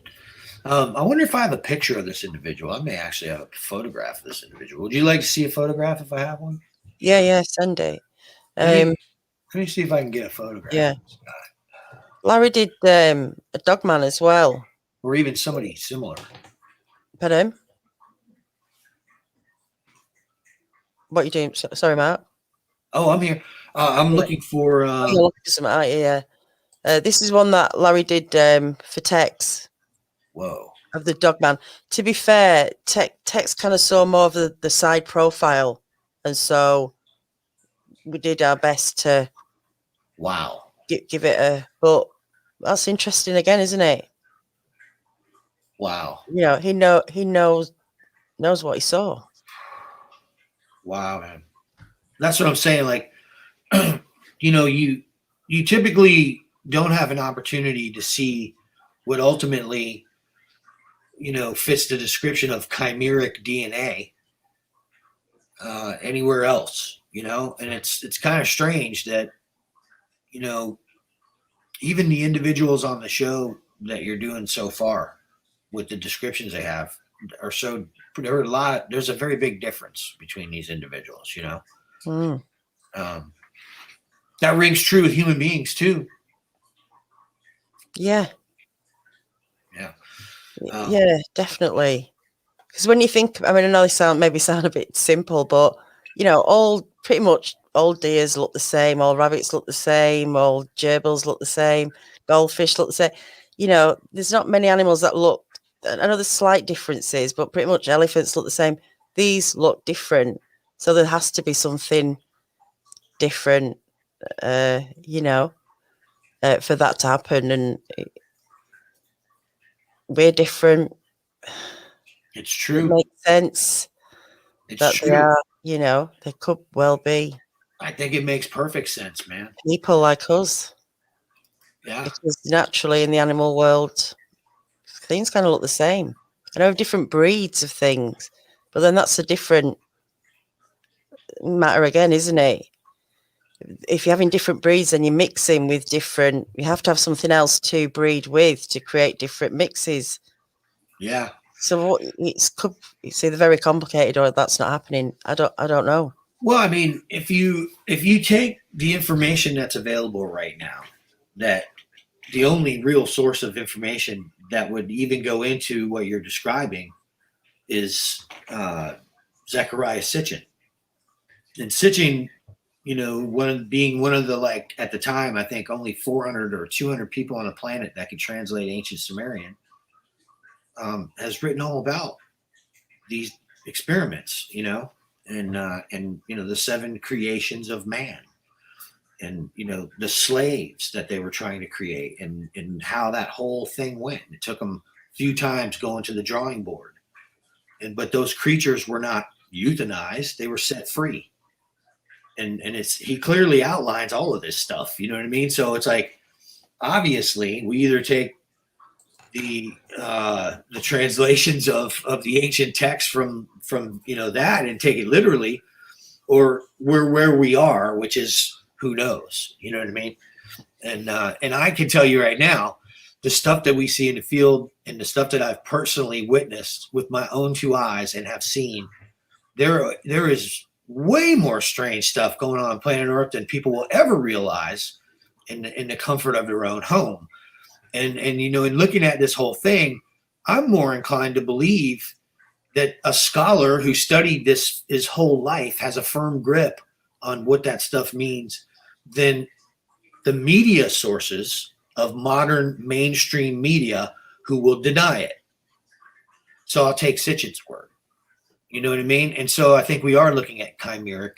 I wonder if I have a picture of this individual. I may actually have a photograph of this individual. Would you like to see a photograph if I have one? Yeah, send it. Let me see if I can get a photograph. Yeah. Larry did a Dogman as well. Or even somebody similar. Pardon? What are you doing? Sorry, Mark. Oh, I'm here. I'm looking for... you're looking for something, yeah. This is one that Larry did for Tex. Whoa. Of the Dogman. To be fair, Tex kind of saw more of the side profile. And so we did our best to give it a... But that's interesting again, isn't it? Wow. He knows what he saw. Wow, man. That's what I'm saying. Like, you typically don't have an opportunity to see what ultimately, fits the description of chimeric DNA anywhere else, and it's kind of strange that, even the individuals on the show that you're doing so far with the descriptions they have are so, there's a very big difference between these individuals, that rings true with human beings too. Yeah. Yeah. Yeah, definitely. Because when you think, I know they maybe sound a bit simple, but pretty much all deers look the same, all rabbits look the same, all gerbils look the same, goldfish look the same. There's not many animals that look. I know there's slight differences, but pretty much elephants look the same. These look different, so there has to be something different, for that to happen, and we're different. It's true. It makes sense. It's true. They are, they could well be. I think it makes perfect sense, man. People like us. Yeah. Because naturally in the animal world, things kind of look the same. I know different breeds of things, but then that's a different matter again, isn't it? If you're having different breeds and you're mixing with different, you have to have something else to breed with to create different mixes. Yeah. So it's either very complicated or that's not happening. I don't know. Well, if you take the information that's available right now, that the only real source of information that would even go into what you're describing is Zechariah Sitchin. And Sitchin, being one of the, like, at the time, I think only 400 or 200 people on the planet that could translate ancient Sumerian, has written all about these experiments, and the 7 creations of man. and the slaves that they were trying to create, and how that whole thing went. It took them a few times going to the drawing board, but those creatures were not euthanized; they were set free. And he clearly outlines all of this stuff. You know what I mean? So it's like, obviously, we either take the translations of the ancient text from that and take it literally, or we're where we are, which is who knows. You know what I mean? And I can tell you right now, the stuff that we see in the field and the stuff that I've personally witnessed with my own two eyes and have seen, there is way more strange stuff going on planet Earth than people will ever realize in the comfort of their own home. And in looking at this whole thing, I'm more inclined to believe that a scholar who studied this his whole life has a firm grip on what that stuff means than the media sources of modern mainstream media who will deny it. So I'll take Sitchin's word. You know what I mean? And so I think we are looking at chimeric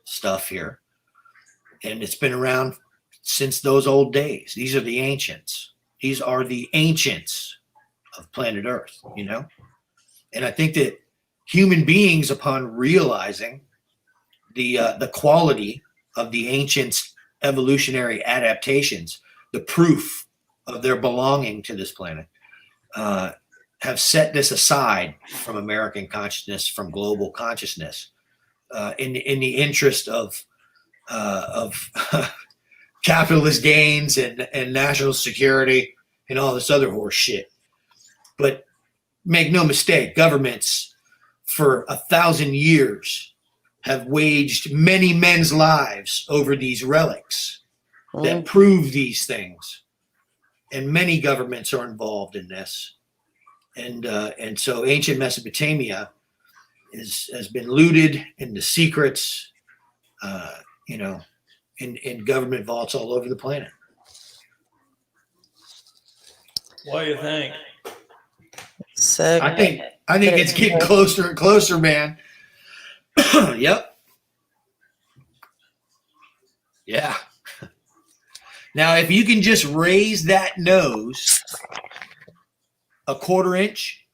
stuff here. And it's been around since those old days. These are the ancients. These are the ancients of planet Earth, And I think that human beings, upon realizing the quality of the ancients' evolutionary adaptations, the proof of their belonging to this planet, have set this aside from American consciousness, from global consciousness, in the interest of capitalist gains and national security and all this other horse shit. But make no mistake, governments for 1,000 years have waged many men's lives over these relics that prove these things, and many governments are involved in this. And so ancient Mesopotamia has been looted, and the secrets, in government vaults all over the planet. What do you think? So I think it's getting closer and closer, man. Yep. Yeah. Now, if you can just raise that nose a quarter inch,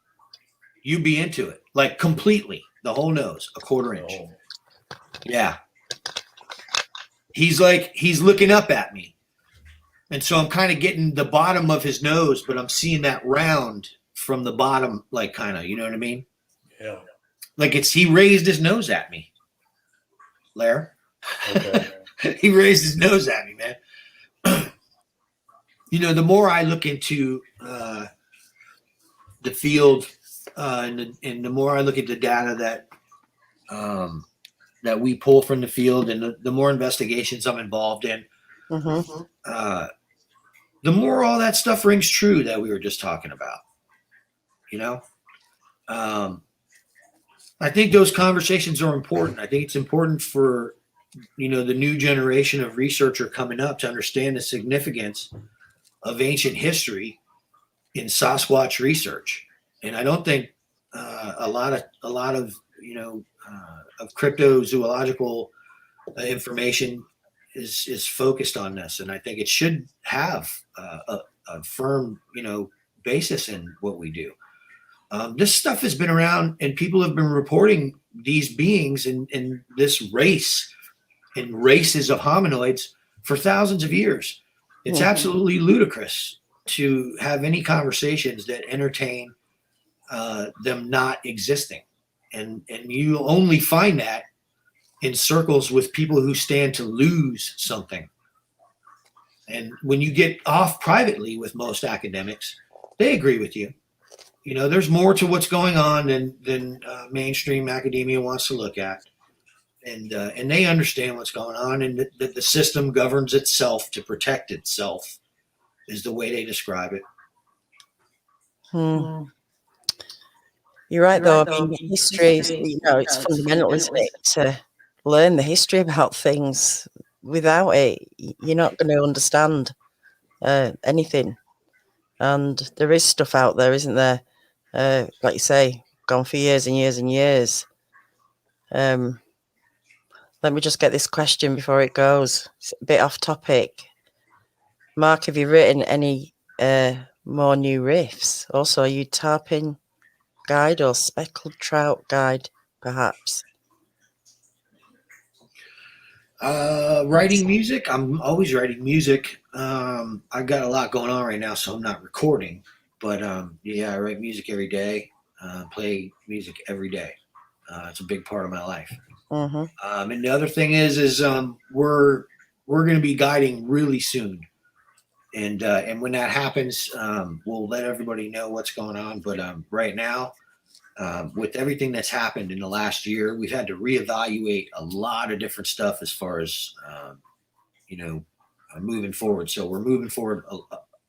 you'd be into it. Like completely. The whole nose, a quarter inch. Oh. Yeah. He's looking up at me. And so I'm kind of getting the bottom of his nose, but I'm seeing that round from the bottom, like kind of, you know what I mean? Yeah. Like he raised his nose at me. Larry. Okay. He raised his nose at me, man. The more I look into the field, and the more I look at the data that we pull from the field, and the more investigations I'm involved in, the more all that stuff rings true that we were just talking about. I think those conversations are important. I think it's important for the new generation of researcher coming up to understand the significance of ancient history in Sasquatch research. And I don't think a lot of cryptozoological information is focused on this, and I think it should have a firm basis in what we do. This stuff has been around, and people have been reporting these beings in this race and races of hominoids for thousands of years. It's absolutely ludicrous to have any conversations that entertain them not existing. And you only find that in circles with people who stand to lose something. And when you get off privately with most academics, they agree with you. There's more to what's going on than mainstream academia wants to look at. And they understand what's going on, and that the system governs itself to protect itself is the way they describe it. You're right, though. I mean, history, it's fundamental, isn't it, to learn the history about things. Without it, you're not going to understand anything. And there is stuff out there, isn't there? Like you say, gone for years and years and years. Like Let me just get this question before it goes. It's a bit off topic. Mark, have you written any more new riffs? Also, are you tarpon guide or speckled trout guide, perhaps? Writing music. I'm always writing music. I've got a lot going on right now, so I'm not recording. But yeah, I write music every day. Play music every day. It's a big part of my life. Mm-hmm. And the other thing is we're going to be guiding really soon, and when that happens, we'll let everybody know what's going on. But right now, with everything that's happened in the last year, we've had to reevaluate a lot of different stuff as far as moving forward. So we're moving forward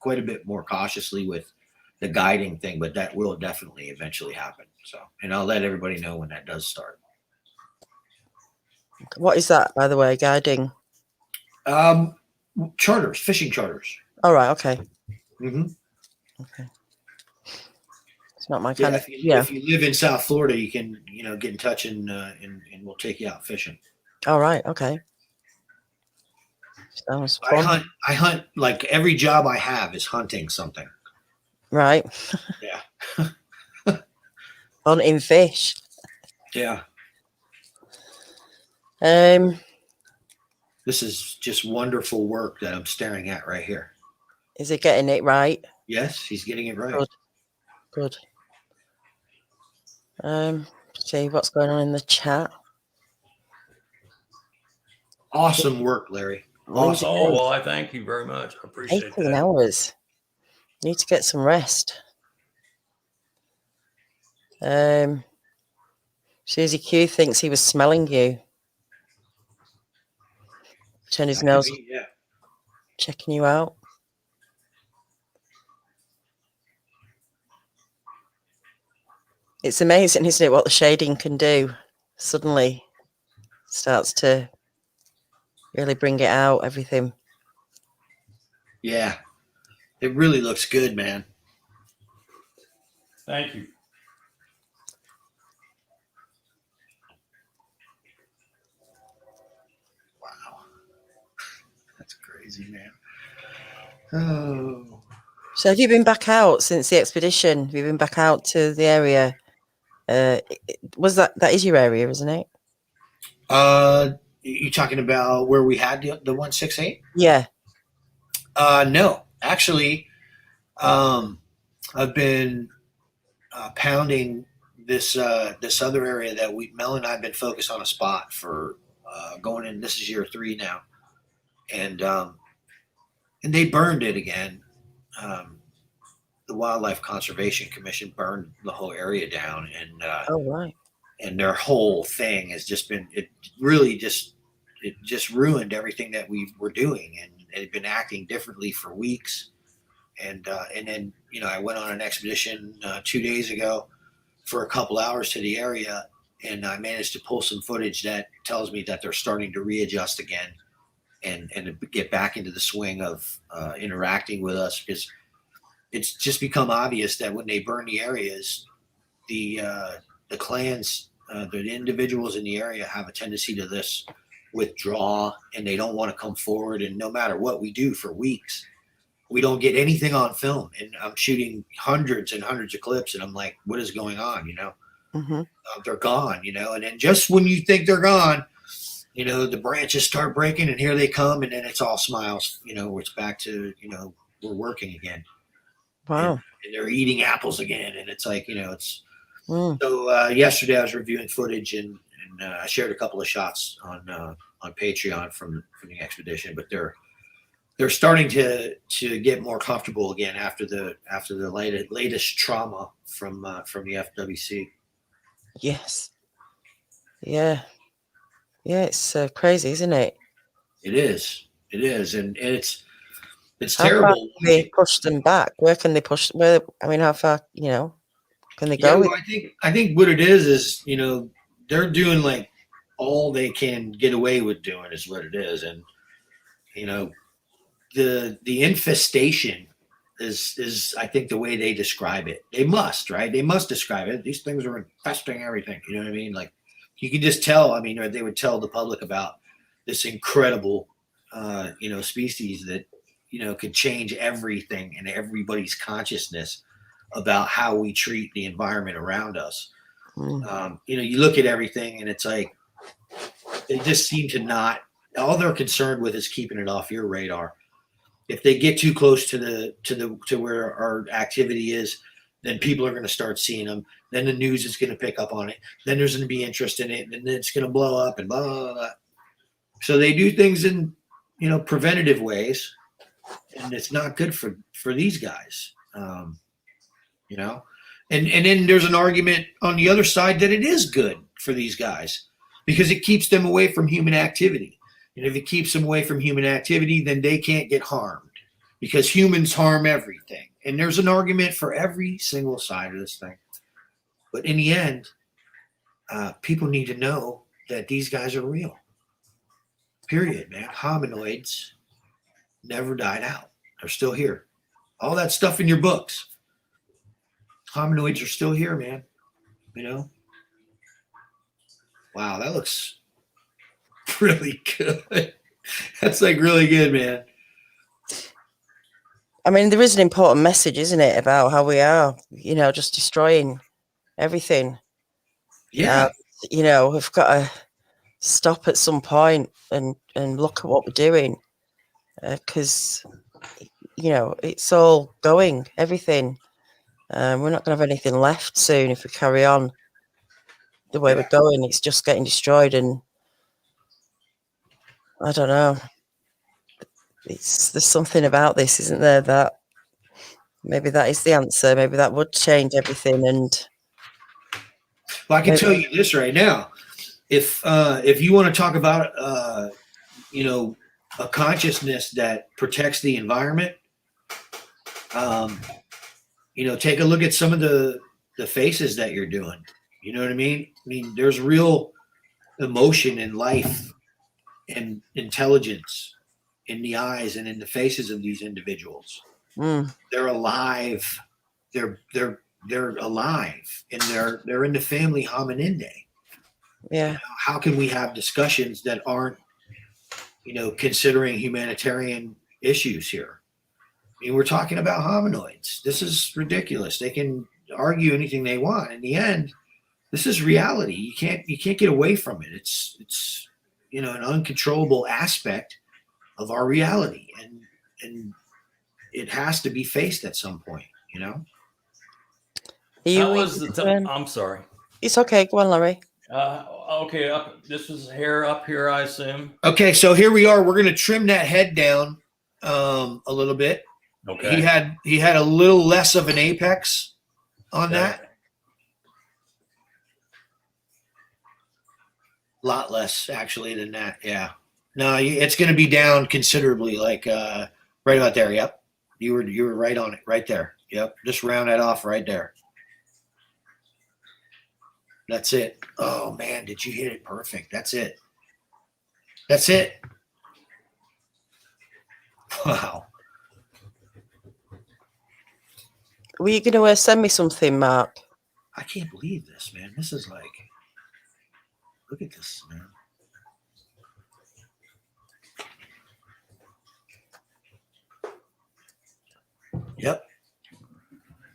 quite a bit more cautiously with the guiding thing, but that will definitely eventually happen. So, and I'll let everybody know when that does start. What is that, by the way, guiding? Charters, fishing charters. All right. Okay. Mm-hmm. Okay. It's not my kind of. If you live in South Florida, you can get in touch and we'll take you out fishing. All right. Okay. Sounds fun. I hunt like every job I have is hunting something. Right. Yeah. Hunting fish. Yeah. This is just wonderful work that I'm staring at right here. Is it getting it right? Yes, he's getting it right. Good. See what's going on in the chat. Awesome work, Larry. Awesome. Oh, well, I thank you very much. I appreciate 18 that. hours. Need to get some rest. Susie Q thinks he was smelling you. Turn his nose. Yeah. Checking you out. It's amazing, isn't it, what the shading can do? Suddenly starts to really bring it out, everything. Yeah. It really looks good, man. Thank you. Wow. That's crazy, man. Oh. So have you been back out since the expedition? Have you been back out to the area? Was that is your area, isn't it? You talking about where we had the 168? Yeah. No, actually, I've been pounding this other area that Mel and I have been focused on a spot for going in. This is year 3 now, and they burned it again. The Wildlife Conservation Commission burned the whole area down, and Oh right. And their whole thing has just been it just ruined everything that we were doing, and it had been acting differently for weeks. And then I went on an expedition 2 days ago for a couple hours to the area, and I managed to pull some footage that tells me that they're starting to readjust again and to get back into the swing of interacting with us, because it's just become obvious that when they burn the areas, the clans, the individuals in the area have a tendency to this withdraw, and they don't want to come forward. And no matter what we do for weeks, we don't get anything on film. And I'm shooting hundreds and hundreds of clips, and I'm like, what is going on? Mm-hmm. They're gone, and then just when you think they're gone, the branches start breaking, and here they come, and then it's all smiles, it's back to, we're working again. Wow. And they're eating apples again. And it's like, it's, So yesterday I was reviewing footage, and I shared a couple of shots on Patreon from the expedition, but they're starting to get more comfortable again after the latest trauma from the FWC. Yes. Yeah. Yeah, it's crazy, isn't it? It is, and it's how terrible. Far can they push them back? Where can they push? How far? Can they go? Yeah, well, I think what it is they're doing like all they can get away with doing is what it is, and the infestation is I think the way they describe it. They must, right? They must describe it. These things are infesting everything. You know what I mean? Like you can just tell. I mean, or they would tell the public about this incredible, species that, could change everything and everybody's consciousness about how we treat the environment around us. You look at everything and it's like, they just seem to not, all they're concerned with is keeping it off your radar. If they get too close to where our activity is, then people are going to start seeing them. Then the news is going to pick up on it. Then there's going to be interest in it, and then it's going to blow up and blah, blah, blah. So they do things in, preventative ways, and it's not good for these guys, And then there's an argument on the other side that it is good for these guys because it keeps them away from human activity. And if it keeps them away from human activity, then they can't get harmed because humans harm everything. And there's an argument for every single side of this thing. But in the end, people need to know that these guys are real. Period, man. Hominoids never died out. They're still here. All that stuff in your books. Hominoids are still here, man. Wow, that looks really good. That's like really good, man. I mean, there is an important message, isn't it, about how we are, just destroying everything. Yeah. We've got to stop at some point and look at what we're doing because, it's all going, everything. We're not going to have anything left soon if we carry on the way we're going. It's just getting destroyed, and I don't know. There's something about this, isn't there, that maybe that is the answer. Maybe that would change everything. And well, I can tell you this right now. If you want to talk about a consciousness that protects the environment, take a look at some of the faces that you're doing. You know what I mean? I mean, there's real emotion and life and intelligence in the eyes and in the faces of these individuals. They're alive. They're alive, and they're in the family homininae. Yeah. How can we have discussions that aren't, considering humanitarian issues here? I mean, we're talking about hominoids. This is ridiculous. They can argue anything they want. In the end, this is reality. You can't get away from it. It's an uncontrollable aspect of our reality, and it has to be faced at some point. I'm sorry. It's okay. Go on, Larry. Okay. This was hair up here, I assume. Okay, so here we are. We're going to trim that head down a little bit. Okay. He had a little less of an apex on that. A lot less actually than that. Yeah. No, it's going to be down considerably, like right about there. Yep. You were right on it, right there. Yep. Just round that off right there. That's it. Oh man, did you hit it perfect? That's it. That's it. Wow. Were you going to send me something, Mark? I can't believe this, man. This is like, look at this, man. Yep.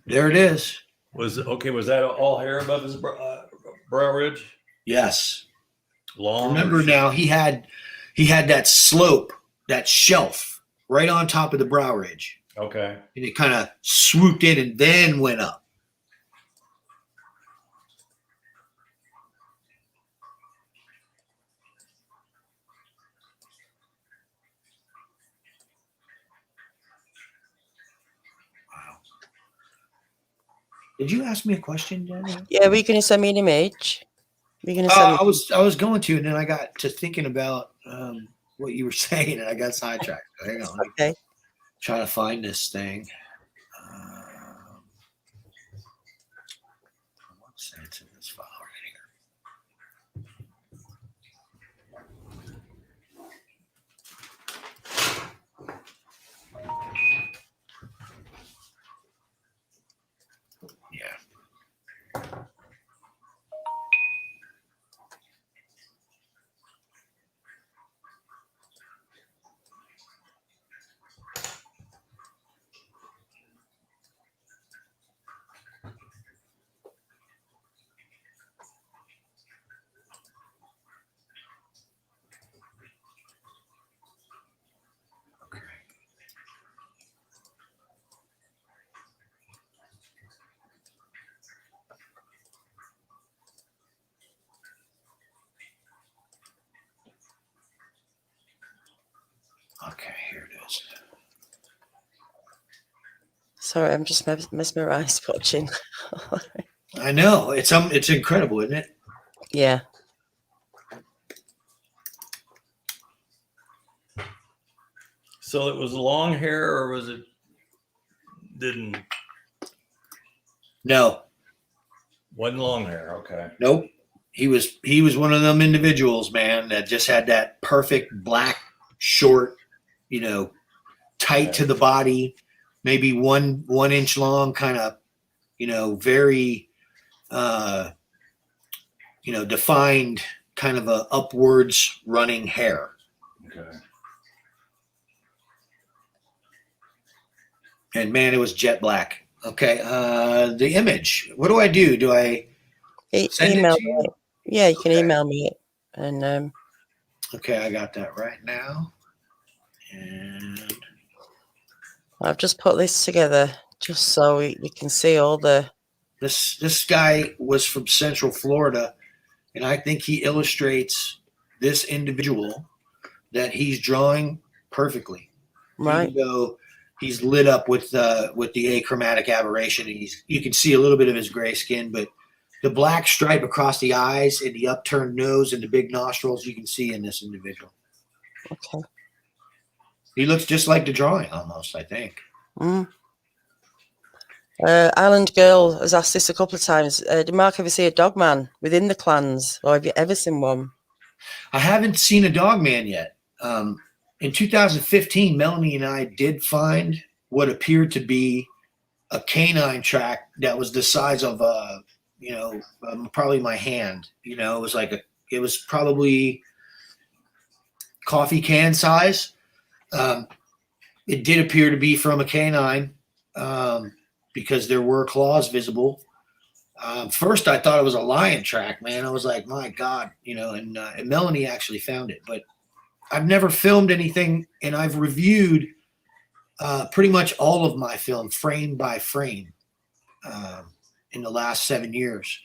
There it is. Was that all hair above his brow ridge? Yes. Long. Remember now, he had that slope, that shelf right on top of the brow ridge. Okay. And it kind of swooped in and then went up. Wow. Did you ask me a question, Daniel? Yeah, were you going to send me an image? Were you going to send I was going to, and then I got to thinking about what you were saying, and I got sidetracked. Hang on. Okay. Try to find this thing. What's that? It's in this file right here. Yeah. Okay, here it is. Sorry, I'm just mesmerized watching. I know it's incredible, isn't it? Yeah. So it was long hair, or was it didn't? No. Wasn't long hair. Okay. Nope. He was one of them individuals, man, that just had that perfect black, short, tight to the body, maybe 1 inch long, kind of, very, defined kind of a upwards running hair. Okay. And man, it was jet black. Okay. The image. What do I do? Do I send email it to you? me? Yeah, you can email me it. And okay, I got that right now. And I've just put this together just so we can see all the. This guy was from Central Florida, and I think he illustrates this individual that he's drawing perfectly. Right. Even though he's lit up with the achromatic aberration, and you can see a little bit of his gray skin, but the black stripe across the eyes and the upturned nose and the big nostrils you can see in this individual. Okay. He looks just like the drawing almost, I think. Mm. Island Girl has asked this a couple of times. Did Mark ever see a dog man within the clans, or have you ever seen one? I haven't seen a dog man yet. In 2015, Melanie and I did find what appeared to be a canine track that was the size of probably my hand. It was probably coffee can size. It did appear to be from a canine because there were claws visible. First, I thought it was a lion track, man. I was like, my God, and Melanie actually found it. But I've never filmed anything, and I've reviewed pretty much all of my film frame by frame in the last 7 years.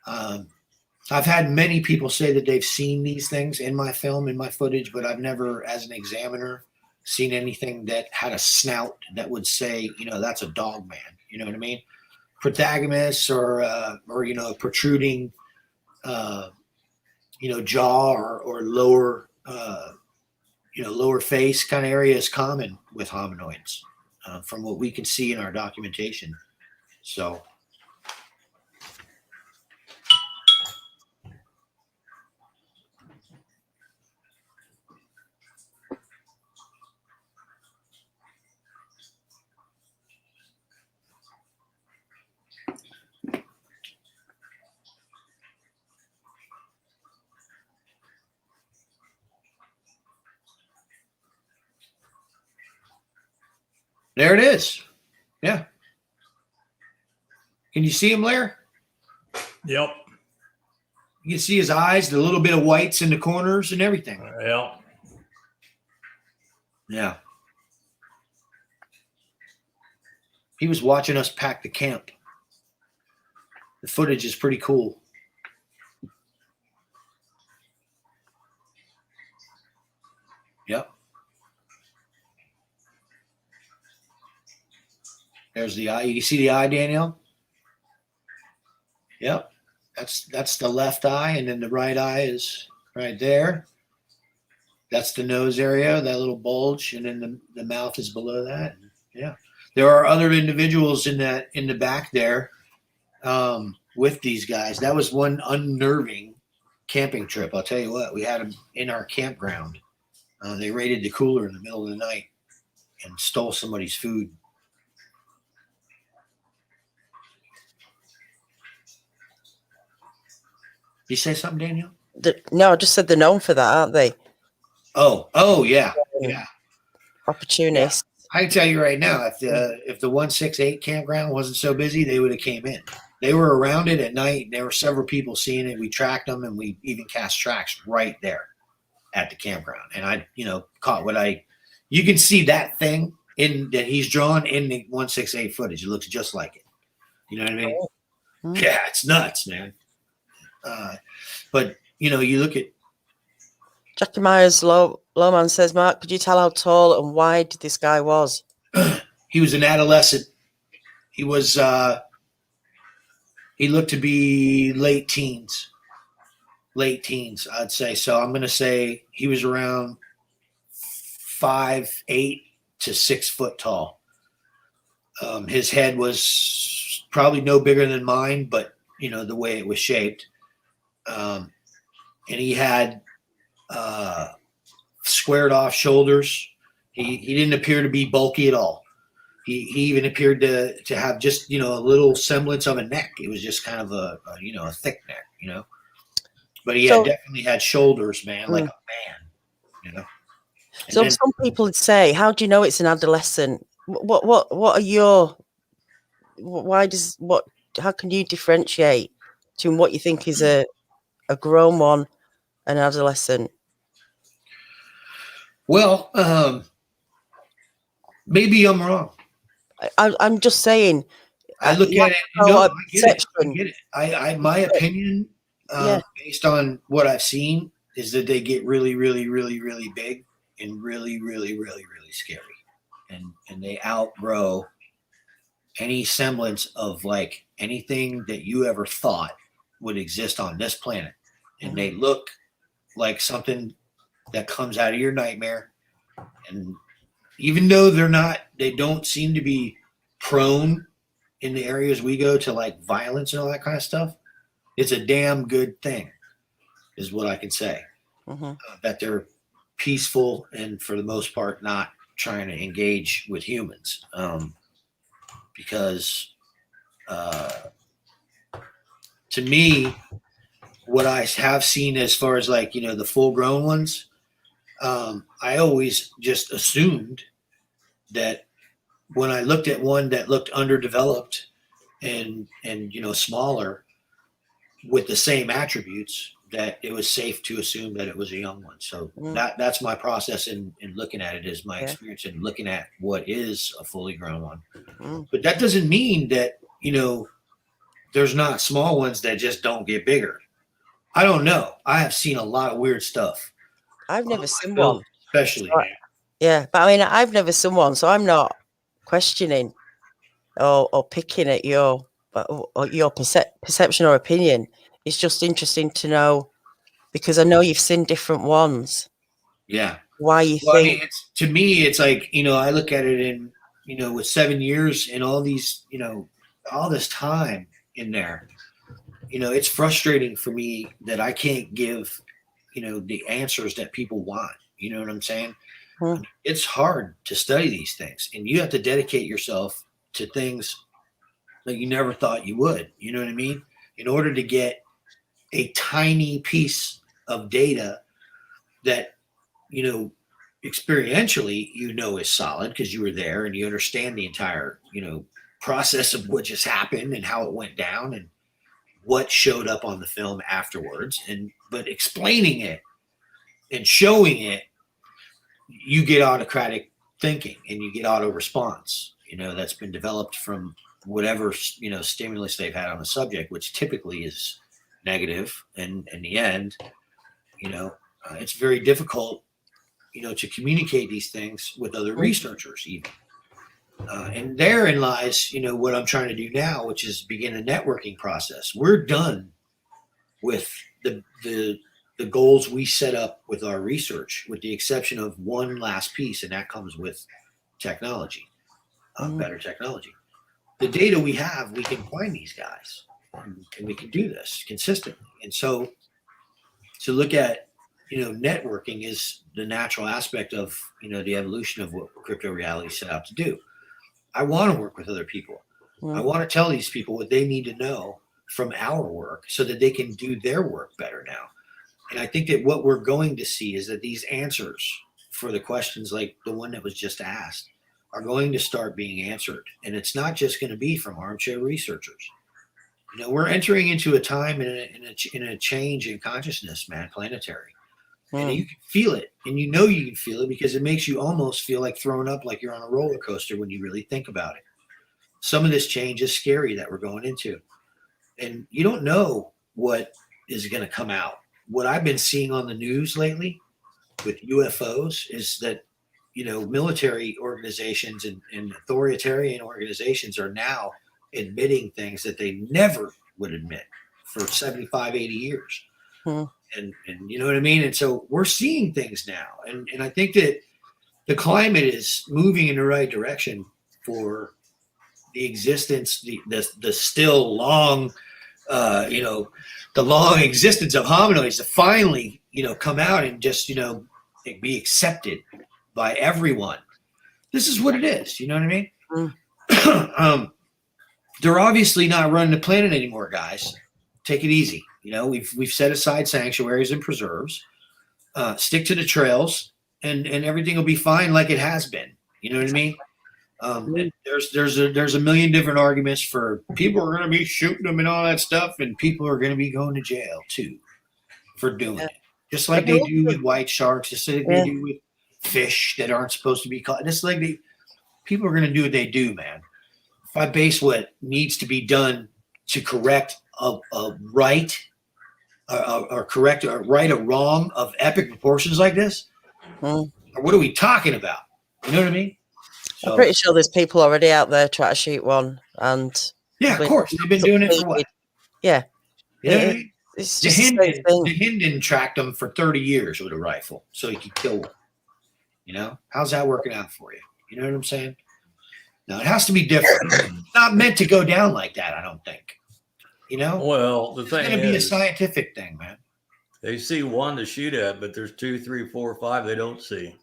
I've had many people say that they've seen these things in my film, in my footage, but I've never, as an examiner, seen anything that had a snout that would say, that's a dog man. You know what I mean? Protagonist or protruding, jaw or lower, lower face kind of area is common with hominoids from what we can see in our documentation. So. There it is. Yeah. Can you see him, Larry? Yep. You can see his eyes, the little bit of whites in the corners and everything. Yep. Yeah. He was watching us pack the camp. The footage is pretty cool. Yep. There's the eye. You can see the eye, Danielle? Yep. That's the left eye, and then the right eye is right there. That's the nose area, that little bulge, and then the mouth is below that. Yeah. There are other individuals in the back there with these guys. That was one unnerving camping trip. I'll tell you what, we had them in our campground. They raided the cooler in the middle of the night and stole somebody's food. Did you say something, Daniel? No, I just said they're known for that, aren't they? Oh, yeah. Opportunists. Yeah. I can tell you right now, if the 168 campground wasn't so busy, they would have came in. They were around it at night. There were several people seeing it. We tracked them, and we even cast tracks right there at the campground. And I, caught you can see that thing that he's drawn in the 168 footage. It looks just like it. You know what I mean? Mm-hmm. Yeah, it's nuts, man. But you look at Jackie Myers Lowman says, Mark, could you tell how tall and wide this guy was? He was an adolescent. He was, he looked to be late teens, I'd say. So I'm going to say he was around 5'8" to 6 foot tall. His head was probably no bigger than mine, but you know, the way it was shaped. And he had, squared off shoulders. He didn't appear to be bulky at all. He even appeared to have just, you know, a little semblance of a neck. It was just kind of a you know, a thick neck, you know. But he definitely had shoulders, man, like a man, you know. And so some people would say, how do you know it's an adolescent? What are your, how can you differentiate between what you think is a grown one and an adolescent? Well, maybe I'm wrong. I'm just saying. I look at it. No, I get it. I get it. My opinion, based on what I've seen, is that they get really, really, really, really big and really, really, really, really scary, and they outgrow any semblance of like anything that you ever thought would exist on this planet, and they look like something that comes out of your nightmare. And even though they don't seem to be prone in the areas we go to, like violence and all that kind of stuff, it's a damn good thing, is what I can say. That they're peaceful and for the most part not trying to engage with humans, because to me, what I have seen as far as like, you know, the full grown ones, I always just assumed that when I looked at one that looked underdeveloped and you know, smaller with the same attributes, that it was safe to assume that it was a young one. So that's my process in looking at it, is my experience in looking at what is a fully grown one. But that doesn't mean that, you know, there's not small ones that just don't get bigger. I don't know. I have seen a lot of weird stuff. I've never seen one, especially. So, yeah, but I mean, I've never seen one, so I'm not questioning or picking at your perception or opinion. It's just interesting to know, because I know you've seen different ones. Yeah. Why you think? I mean, to me, it's like, you know, I look at it in, you know, with 7 years and all these, you know, all this time in there, you know, it's frustrating for me that I can't give, you know, the answers that people want. You know what I'm saying? It's hard to study these things, and you have to dedicate yourself to things that you never thought you would. You know what I mean? In order to get a tiny piece of data that, you know, experientially, you know, is solid because you were there and you understand the entire, you know, process of what just happened and how it went down and what showed up on the film afterwards. But explaining it and showing it, you get autocratic thinking and you get auto response, you know, that's been developed from whatever, you know, stimulus they've had on the subject, which typically is negative. And in the end, you know, it's very difficult, you know, to communicate these things with other researchers even. And therein lies, you know, what I'm trying to do now, which is begin a networking process. We're done with the goals we set up with our research, with the exception of one last piece, and that comes with technology, better technology. The data we have, we can find these guys, and we can do this consistently. And so to look at, you know, networking is the natural aspect of, you know, the evolution of what crypto reality set out to do. I want to work with other people. I want to tell these people what they need to know from our work so that they can do their work better now. And I think that what we're going to see is that these answers for the questions like the one that was just asked are going to start being answered. And it's not just going to be from armchair researchers. You know, we're entering into a time in a change in consciousness, man, planetary. And you can feel it. And you know you can feel it because it makes you almost feel like throwing up, like you're on a roller coaster when you really think about it. Some of this change is scary that we're going into. And you don't know what is going to come out. What I've been seeing on the news lately with UFOs is that, military organizations and authoritarian organizations are now admitting things that they never would admit for 75, 80 years. Hmm. And you know what I mean? And so we're seeing things now. And I think that the climate is moving in the right direction for the existence, the still long, the long existence of hominoids to finally, come out and just, be accepted by everyone. This is what it is. You know what I mean? Mm. They're obviously not running the planet anymore, guys. Take it easy. We've set aside sanctuaries and preserves. Stick to the trails, and everything will be fine like it has been. You know what I mean? There's a million different arguments for people are going to be shooting them and all that stuff, and people are going to be going to jail too for doing it. Just like they do with white sharks, just like they do with fish that aren't supposed to be caught. Just like people are going to do what they do, man. If I base what needs to be done to correct a right or correct a right or wrong of epic proportions like this, or what are we talking about? You know what I mean? So, I'm pretty sure there's people already out there trying to shoot one, and yeah, of course they've been doing it for what? Yeah, you know what I mean? It's The just Hindon tracked them for 30 years with a rifle so he could kill one. How's that working out for you? You know what I'm saying? No, it has to be different. It's not meant to go down like that, I don't think. Well, the thing it's going to be a scientific thing, man. They see one to shoot at, but there's 2, 3, 4, 5 they don't see,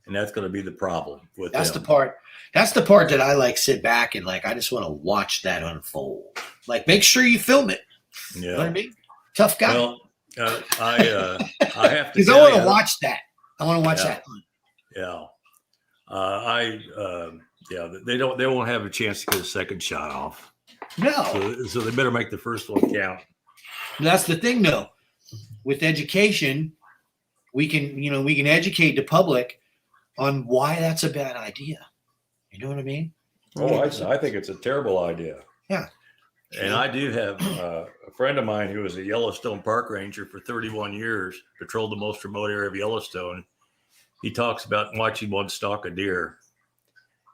and that's going to be the problem with That's them. the part. That's the part that I sit back and I just want to watch that unfold. Make sure you film it. Yeah. You know what I mean? Tough guy. Well, I have to because I want to watch that. I want to watch that. Yeah. They won't have a chance to get a second shot off. No. So they better make the first one count. That's the thing, though. With education, we can educate the public on why that's a bad idea. You know what I mean? Oh, I think it's a terrible idea. Yeah. And I do have a friend of mine who was a Yellowstone park ranger for 31 years, patrolled the most remote area of Yellowstone. He talks about watching one stalk a deer,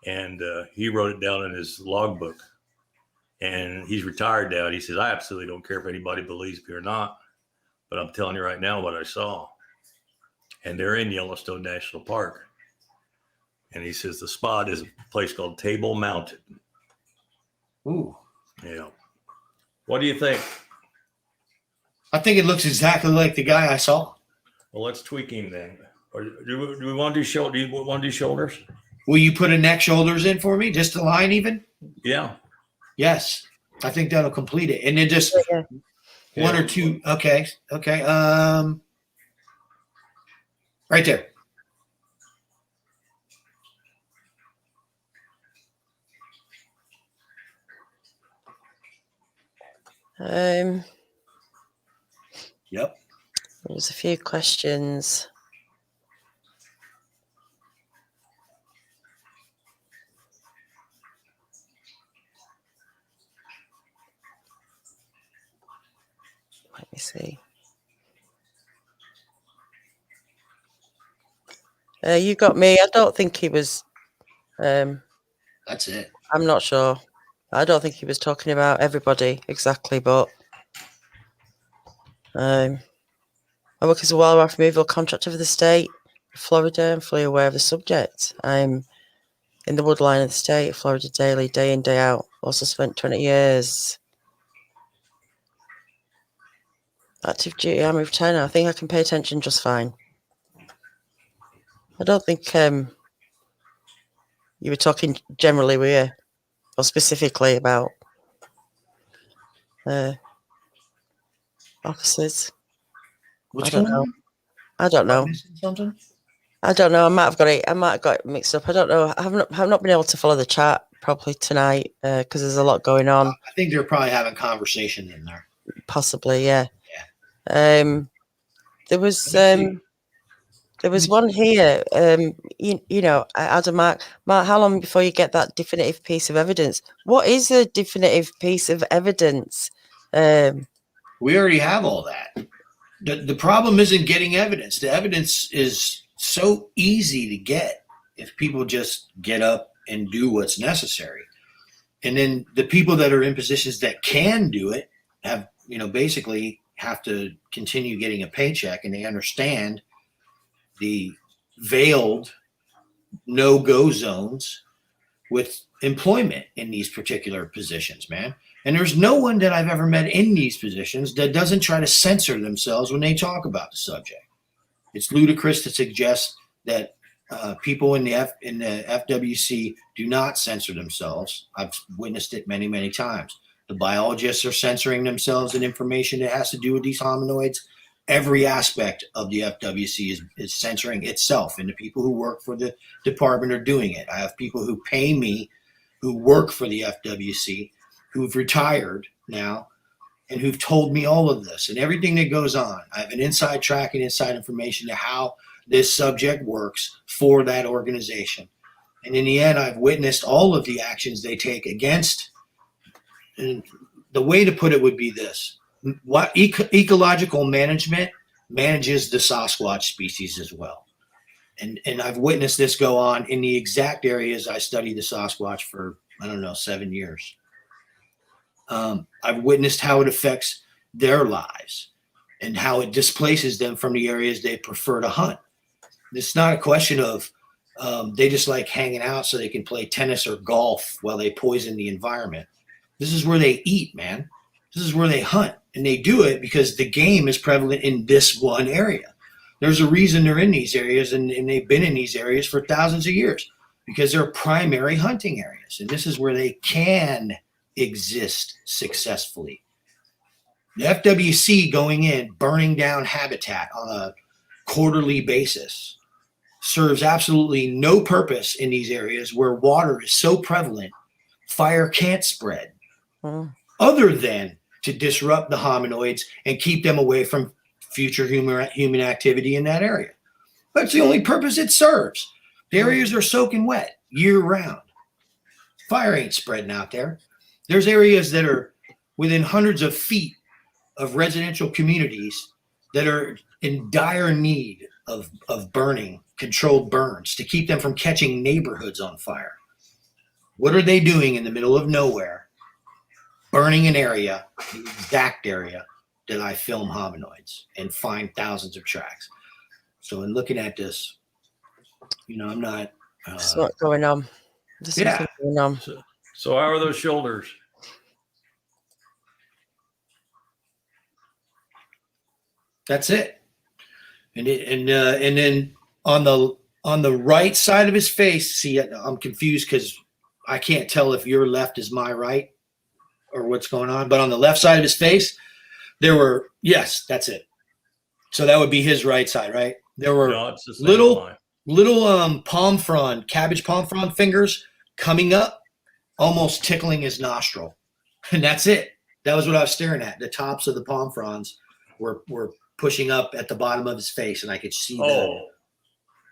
and he wrote it down in his logbook. And he's retired now. And he says, I absolutely don't care if anybody believes me or not, but I'm telling you right now what I saw. And they're in Yellowstone National Park. And he says the spot is a place called Table Mountain. Ooh. Yeah. What do you think? I think it looks exactly like the guy I saw. Well, let's tweak him then. Or do we want to do shoulders? Will you put a neck shoulders in for me? Just a line even? Yeah. Yes. I think that'll complete it. And then just one or two. Okay. Okay. Right there. Yep. There's a few questions. Let me see. You got me. I don't think he was. That's it. I'm not sure. I don't think he was talking about everybody exactly, but I work as a wildlife removal contractor for the state of Florida. I'm fully aware of the subject. I'm in the woodline of the state of Florida daily, day in, day out. Also spent 20 years. Active duty, I'm retired now. I think I can pay attention just fine. I don't think you were talking generally, were you? Or specifically about officers. What's I don't going know. on? I don't know. Something? I don't know. I might have got it mixed up. I don't know. I have not been able to follow the chat properly tonight because there's a lot going on. I think they're probably having conversation in there. Possibly, yeah. There was one here. Adam, Mark, how long before you get that definitive piece of evidence? What is a definitive piece of evidence? We already have all that. the problem isn't getting evidence. The evidence is so easy to get if people just get up and do what's necessary. And then the people that are in positions that can do it have, basically have to continue getting a paycheck, and they understand the veiled no-go zones with employment in these particular positions, man. And there's no one that I've ever met in these positions that doesn't try to censor themselves when they talk about the subject. It's ludicrous to suggest that people in the FWC do not censor themselves. I've witnessed it many, many times. The biologists are censoring themselves in information that has to do with these hominoids. Every aspect of the FWC is censoring itself, and the people who work for the department are doing it. I have people who pay me who work for the FWC, who've retired now, and who've told me all of this and everything that goes on. I have an inside track and inside information to how this subject works for that organization. And in the end, I've witnessed all of the actions they take against. And the way to put it would be this: what ecological management manages the Sasquatch species as well. And I've witnessed this go on in the exact areas I studied the Sasquatch for, 7 years. I've witnessed how it affects their lives and how it displaces them from the areas they prefer to hunt. It's not a question of they just like hanging out so they can play tennis or golf while they poison the environment. This is where they eat, man. This is where they hunt. And they do it because the game is prevalent in this one area. There's a reason they're in these areas, and they've been in these areas for thousands of years because they're primary hunting areas. And this is where they can exist successfully. The FWC going in, burning down habitat on a quarterly basis serves absolutely no purpose in these areas where water is so prevalent, fire can't spread, other than to disrupt the hominoids and keep them away from future human activity in that area. That's the only purpose it serves. The areas are soaking wet year round. Fire ain't spreading out there. There's areas that are within hundreds of feet of residential communities that are in dire need of burning, controlled burns to keep them from catching neighborhoods on fire. What are they doing in the middle of nowhere? Burning an area, the exact area that I film hominoids and find thousands of tracks. So in looking at this, I'm not. There's what's going on. There's something going on. So how are those shoulders? That's it. And then on the right side of his face, see, I'm confused because I can't tell if your left is my right or what's going on. But on the left side of his face, there were, yes, that's it. So that would be his right side, right? There were little palm frond, cabbage palm frond fingers coming up, almost tickling his nostril. And that's it. That was what I was staring at. The tops of the palm fronds were pushing up at the bottom of his face, and I could see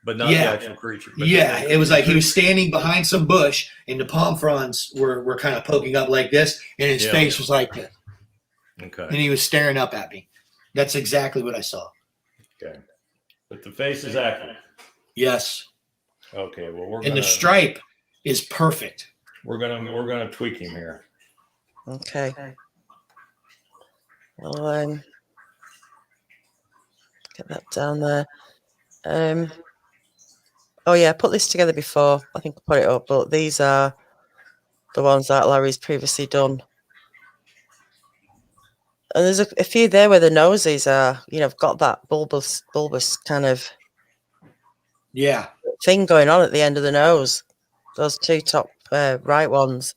but not the actual creature. It was like he was standing behind some bush, and the palm fronds were kind of poking up like this, and his face was like this. Okay. And he was staring up at me. That's exactly what I saw. Okay. But the face is active. Yes. Okay. Well, the stripe is perfect. We're gonna tweak him here. Okay. Well, get that down there. Oh yeah, I put this together before. I think I put it up, but these are the ones that Larry's previously done. And there's a few there where the noses are, got that bulbous kind of thing going on at the end of the nose. Those two top right ones.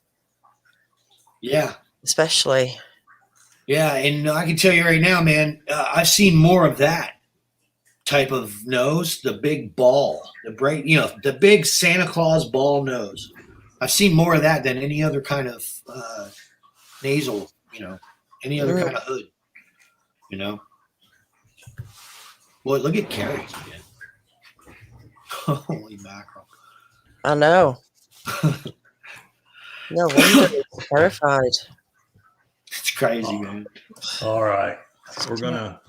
Yeah. Especially. Yeah, and I can tell you right now, man, I've seen more of that type of nose, the big ball, the bright, the big Santa Claus ball nose. I've seen more of that than any other kind of nasal, any other kind of hood, Boy, look at Carrie's again. Holy mackerel. I know. No wonder he's terrified. It's crazy, man. All right. We're gonna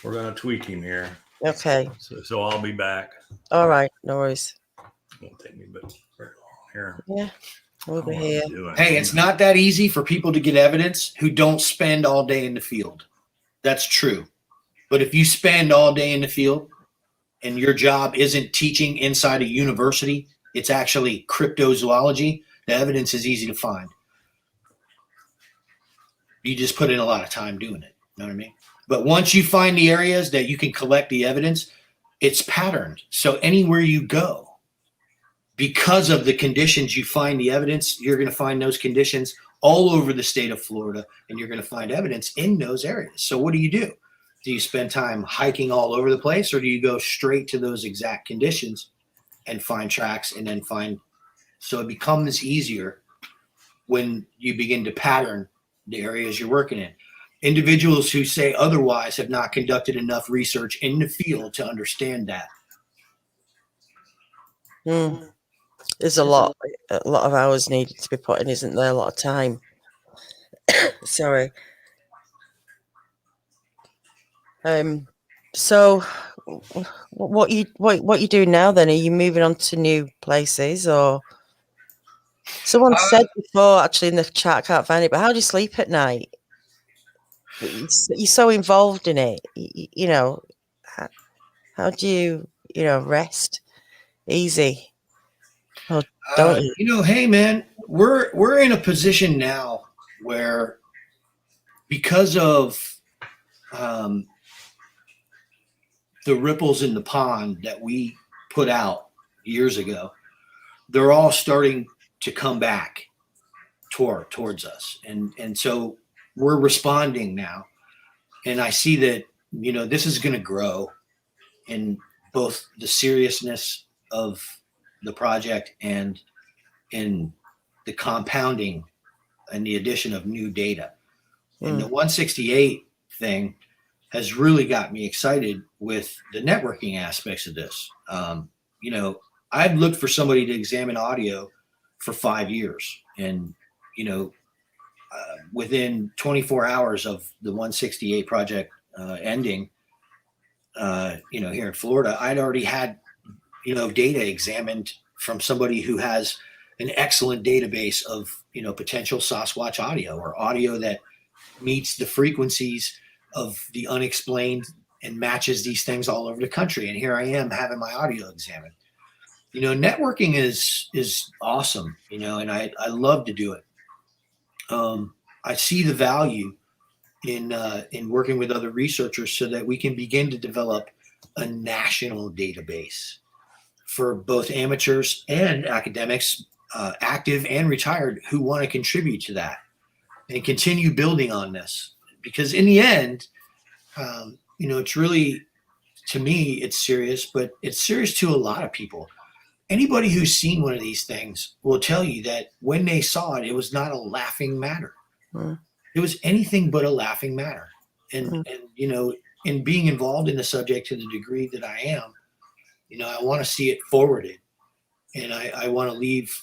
We're going to tweak him here. Okay. So I'll be back. All right. No worries. Won't take me but very long here. Yeah. We'll be here. Hey, it's not that easy for people to get evidence who don't spend all day in the field. That's true. But if you spend all day in the field and your job isn't teaching inside a university, it's actually cryptozoology, the evidence is easy to find. You just put in a lot of time doing it. You know what I mean? But once you find the areas that you can collect the evidence, it's patterned. So anywhere you go, because of the conditions you find the evidence, you're going to find those conditions all over the state of Florida, and you're going to find evidence in those areas. So what do? Do you spend time hiking all over the place, or do you go straight to those exact conditions and find tracks and then find? So it becomes easier when you begin to pattern the areas you're working in. Individuals who say otherwise have not conducted enough research in the field to understand that. There's a lot of hours needed to be put in, isn't there? A lot of time. Sorry. So what you doing now then? Are you moving on to new places, or someone said before actually in the chat, I can't find it, but how do you sleep at night? You're so involved in it, you know. How do you rest easy? Oh, don't you? Hey man, we're in a position now where, because of the ripples in the pond that we put out years ago, they're all starting to come back towards us, and so we're responding now. And I see that this is going to grow in both the seriousness of the project and in the compounding and the addition of new data. And the 168 thing has really got me excited with the networking aspects of this. I've looked for somebody to examine audio for 5 years, and within 24 hours of the 168 project ending, here in Florida, I'd already had data examined from somebody who has an excellent database of potential Sasquatch audio, or audio that meets the frequencies of the unexplained and matches these things all over the country. And here I am having my audio examined. Networking is awesome, and I love to do it. I see the value in working with other researchers so that we can begin to develop a national database for both amateurs and academics, active and retired, who want to contribute to that and continue building on this. Because in the end, it's really, to me, it's serious, but it's serious to a lot of people. Anybody who's seen one of these things will tell you that when they saw it, it was not a laughing matter. It was anything but a laughing matter. And in being involved in the subject to the degree that I am, I want to see it forwarded, and I want to leave,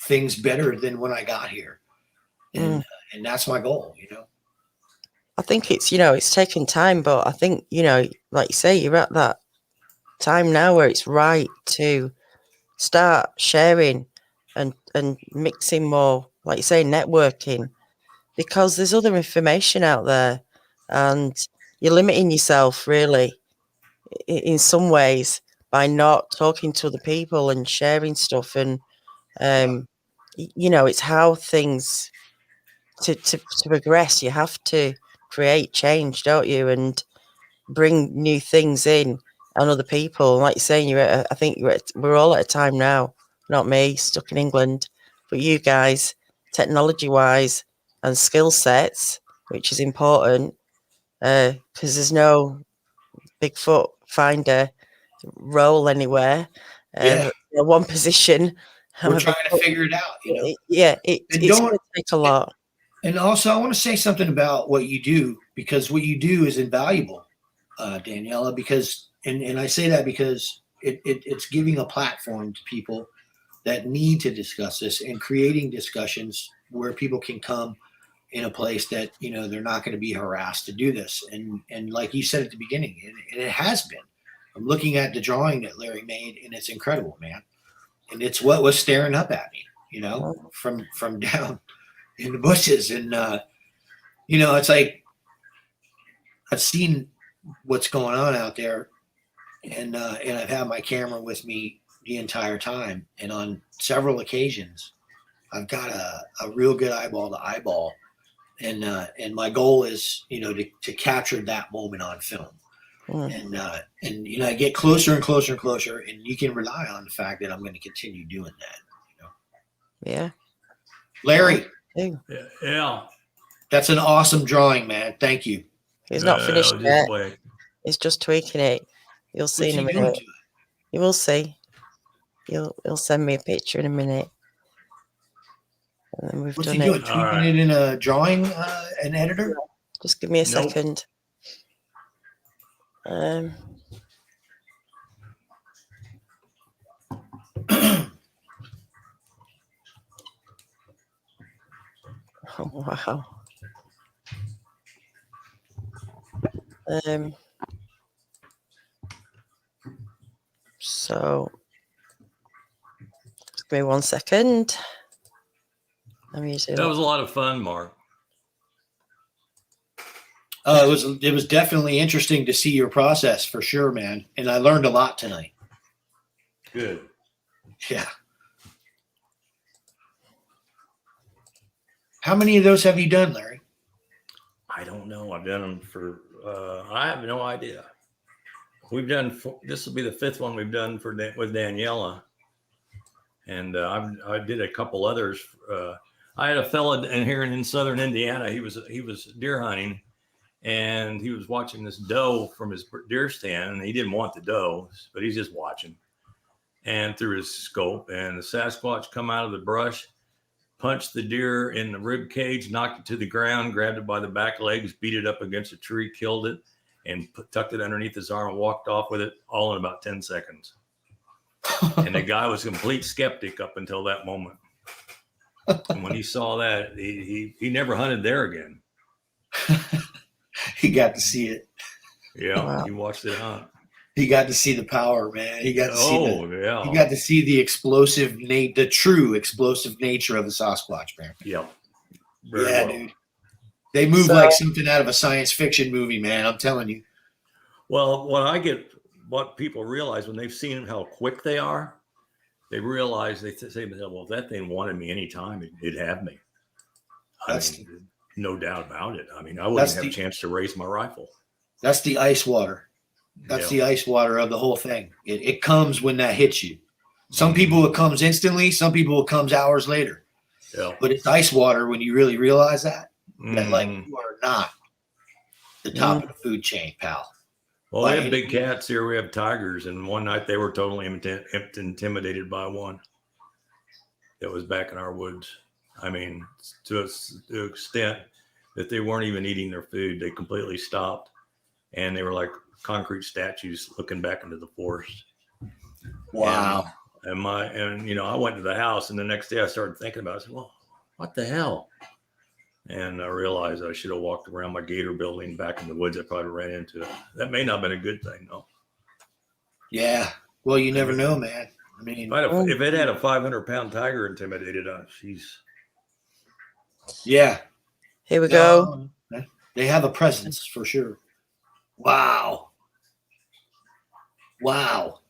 things better than when I got here. And that's my goal, I think it's taken time, but I think, like you say, you're at that time now where it's right to start sharing and mixing more, like you say, networking, because there's other information out there, and you're limiting yourself really in some ways by not talking to other people and sharing stuff. And it's how things to progress, you have to create change, don't you, and bring new things in and other people. Like you're saying, we're all at a time now, not me stuck in England, but you guys, technology wise and skill sets, which is important, because there's no Bigfoot finder role anywhere. One position. We're trying to figure it out. It's going to take a lot. And also, I want to say something about what you do, because what you do is invaluable, Daniela. Because, and I say that because it's giving a platform to people that need to discuss this, and creating discussions where people can come in a place that, you know, they're not going to be harassed to do this. And like you said at the beginning, and it has been. I'm looking at the drawing that Larry made, and it's incredible, man. And it's what was staring up at me, you know, from down in the bushes. And, you know, it's like I've seen what's going on out there, and I've had my camera with me the entire time. And on several occasions, I've got a real good eyeball to eyeball. And my goal is, you know, to capture that moment on film. And you know, I get closer and closer and closer, and you can rely on the fact that I'm going to continue doing that. You know? Yeah. Larry. Yeah. That's an awesome drawing, man. Thank you. He's not finished yet. He's just tweaking it. You'll see in a minute. You will see. He'll send me a picture in a minute. And then we've What's done he doing? Tweaking it in a drawing, an editor? Just give me a second. Oh, wow. So just give me 1 second. I'm using that was a lot of fun, Mark. It was definitely interesting to see your process for sure, man. And I learned a lot tonight. Good. Yeah. How many of those have you done, Larry? I don't know. I've done them for, I have no idea. We've done, this will be the 5th one we've done with Daniela. And I did a couple others. I had a fella in here in southern Indiana. He was deer hunting, and he was watching this doe from his deer stand, and he didn't want the doe, but he's just watching. And through his scope, and the Sasquatch come out of the brush, punched the deer in the rib cage, knocked it to the ground, grabbed it by the back legs, beat it up against a tree, killed it, and tucked it underneath his arm and walked off with it all in about 10 seconds. And the guy was a complete skeptic up until that moment. And when he saw that, he never hunted there again. He got to see it. Yeah, wow. He watched it hunt. He got to see the power, man. He got to see he got to see the true explosive nature of the Sasquatch, man. Yeah. Dude. They move like something out of a science fiction movie, man. I'm telling you. Well, what people realize when they've seen how quick they are, they realize they say, well, if that thing wanted me anytime, it'd have me. No doubt about it. I mean, I wouldn't have a chance to raise my rifle. That's the ice water. That's the ice water of the whole thing. It comes when that hits you. Some people it comes instantly. Some people it comes hours later. Yeah. But it's ice water when you really realize that like you are not the top of the food chain, pal. Well, we have big cats here. We have tigers, and one night they were totally intimidated by one that was back in our woods. I mean, to the extent that they weren't even eating their food, they completely stopped, and they were like concrete statues looking back into the forest. Wow. And you know, I went to the house, and the next day I started thinking about it. I said, well, what the hell? And I realized I should have walked around my gator building back in the woods. I probably ran into it. That may not have been a good thing, though. Yeah. Well, you never know, man. I mean, if it had a 500-pound tiger intimidated us, she's. Yeah. Here we go. They have a presence for sure. Wow. Wow.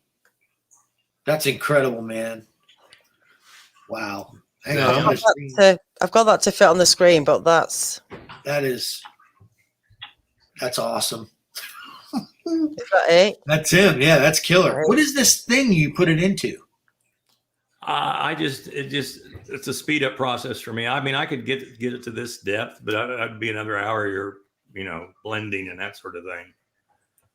That's incredible, man. Wow. Hang on. I've got that to fit on the screen, but that's awesome. Is that it? That's him. Yeah, that's killer. What is this thing you put it into? It's a speed up process for me. I mean, I could get it to this depth, but I'd be another hour here, you know, blending and that sort of thing.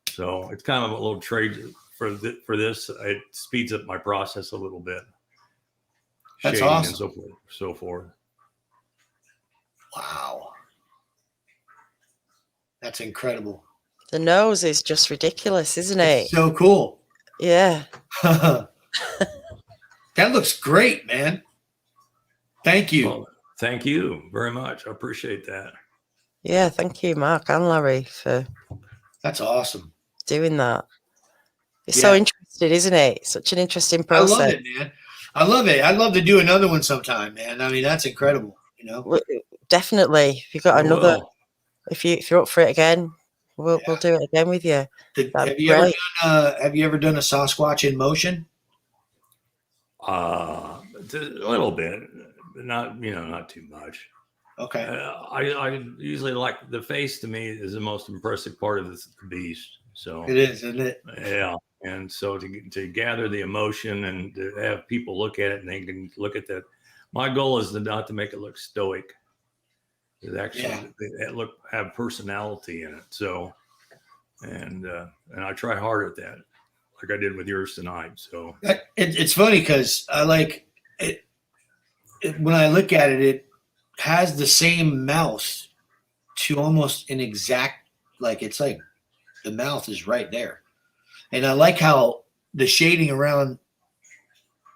So it's kind of a little trade for this. It speeds up my process a little bit. That's awesome. And so forth. Wow. That's incredible. The nose is just ridiculous, isn't it? It's so cool. Yeah. That looks great, man. Thank you. Well, Thank you very much. I appreciate that. Yeah, thank you, Mark and Larry, for That's awesome. doing that. It's so interesting, isn't it? Such an interesting process. I love it, man. I love it. I'd love to do another one sometime, man. I mean, that's incredible. You know, definitely. If you got another, if you're up for it again, we'll do it again with you. Have you ever done a Sasquatch in motion? A little bit, not not too much. Okay. I usually like the face. To me, is the most impressive part of the beast. So it is, isn't it? Yeah. And so to gather the emotion and to have people look at it and they can look at that. My goal is not to make it look stoic. It actually have personality in it. So, and I try hard at that, like I did with yours tonight. So it's funny because I like it. When I look at it, it has the same mouth to almost an exact, like it's like the mouth is right there. And I like how the shading around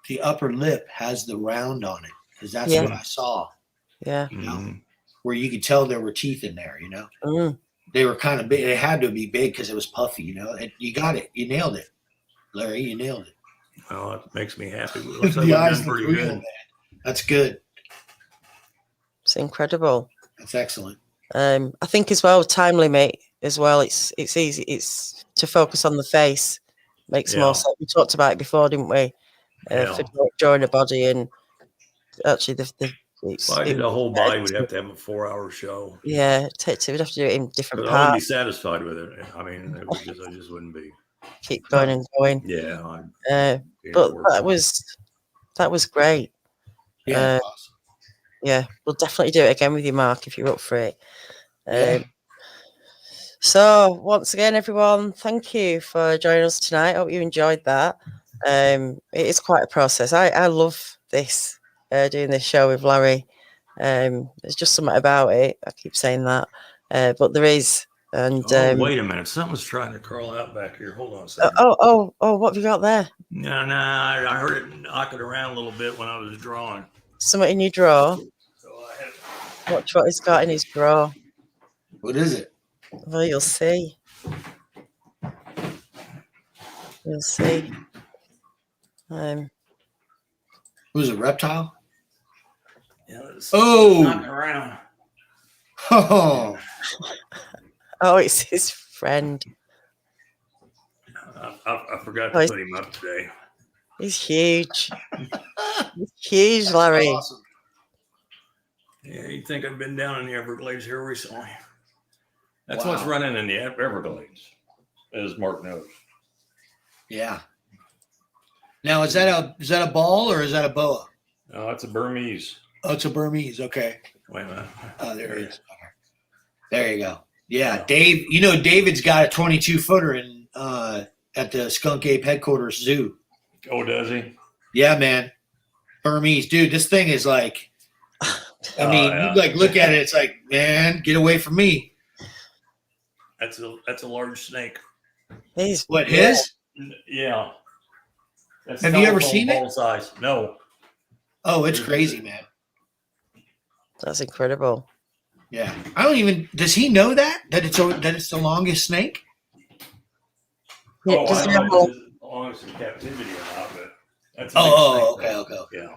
the upper lip has the round on it, because that's what I saw. Yeah. You know, where you could tell there were teeth in there, you know. They were kind of big. They had to be big because it was puffy, you know. And you got it. You nailed it. Larry, you nailed it. Well, it makes me happy. It looks like The we've eyes done look pretty real, good. man. That's good. It's incredible. That's excellent. I think as well, time limit as well. It's easy. It's to focus on the face makes more sense. We talked about it before, didn't we? For drawing a body, and actually If I did a whole body, we'd have to have a 4-hour show. Yeah, we'd have to do it in different parts. I wouldn't be satisfied with it. I mean, I just wouldn't be. Keep going and going. Yeah. But that was great. Yeah. Awesome. Yeah, we'll definitely do it again with you, Mark, if you're up for it. So once again, everyone, thank you for joining us tonight. I hope you enjoyed that. It is quite a process. I love this, doing this show with Larry. There's just something about it. I keep saying that, but there is. And wait a minute, something's trying to crawl out back here. Hold on a second. Oh, what have you got there? No, I heard it knocking around a little bit when I was drawing. Something in your drawer. So I had... Watch what he's got in his drawer. What is it? Well, you'll see. You'll see. Who's a reptile? Yeah, knocking around. Oh. Oh, it's his friend. I forgot to put him up today. He's huge. He's huge, Larry. Awesome. Yeah, you'd think I've been down in the Everglades here recently. That's what's running in the Everglades, as Mark knows. Yeah. Now, is that a ball or is that a boa? No, it's a Burmese. Oh, it's a Burmese. Okay. Wait a minute. Oh, there it is. There you go. Yeah, Dave. You know, David's got a 22-footer in at the Skunk Ape headquarters zoo. Oh, does he? Yeah, man. Burmese, dude. This thing is like. I mean, you like look at it. It's like, man, get away from me. That's a large snake. His? Yeah. That's Have you ever seen it? Size. No. Oh, it's crazy, man. That's incredible. Yeah, I don't even. Does he know that it's the longest snake? Yeah, I don't know if it's as long as in captivity or not, but that's. Okay. Yeah.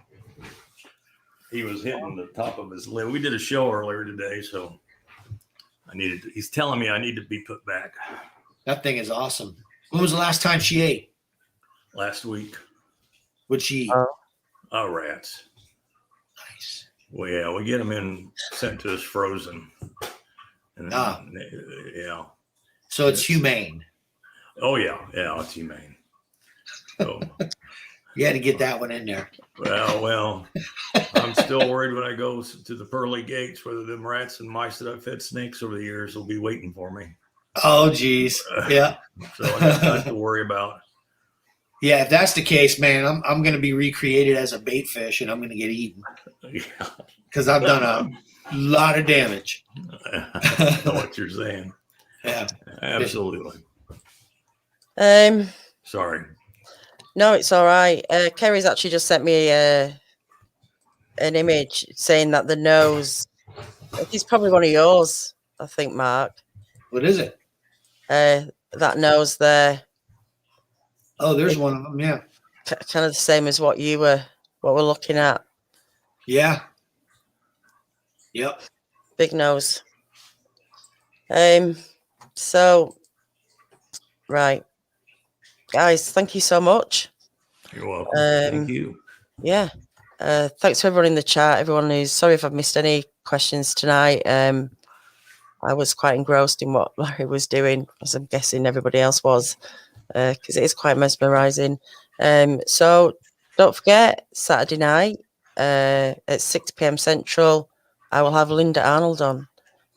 He was hitting the top of his lip. We did a show earlier today, so he's telling me I need to be put back. That thing is awesome. When was the last time she ate? Last week. What'd she eat? Rats. Nice. Well, yeah, we get them sent to us frozen. And yeah. So it's humane. Oh yeah, it's humane. So you had to get that one in there. Well, I'm still worried when I go to the pearly gates whether them rats and mice that I've fed snakes over the years will be waiting for me. Oh, geez. Yeah. So I got that to worry about. Yeah, if that's the case, man, I'm going to be recreated as a bait fish and I'm going to get eaten. Because I've done a lot of damage. I know what you're saying. Yeah. Absolutely. Sorry. No, it's all right. Kerry's actually just sent me a an image saying that the nose, it's probably one of yours, I think, Mark. What is it? That nose there. Oh, there's one of them. Yeah. Kind of the same as what we're looking at. Yeah. Yep. Big nose. So, right. Guys, thank you so much. You're welcome. Thank you. Yeah. Thanks to everyone in the chat. Everyone who's sorry if I've missed any questions tonight. I was quite engrossed in what Larry was doing, as I'm guessing everybody else was, because it is quite mesmerising. So don't forget, Saturday night at 6 p.m. Central, I will have Linda Arnold on.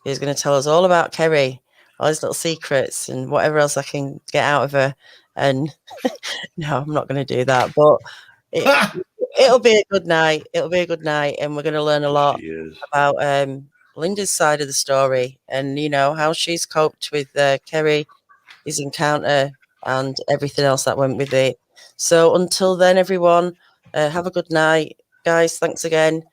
Who's going to tell us all about Kerry, all his little secrets and whatever else I can get out of her. And no, I'm not going to do that, but it'll be a good night. It'll be a good night, and we're going to learn a lot about Linda's side of the story, and you know how she's coped with Kerry, his encounter, and everything else that went with it. So until then, everyone, have a good night, guys. Thanks again.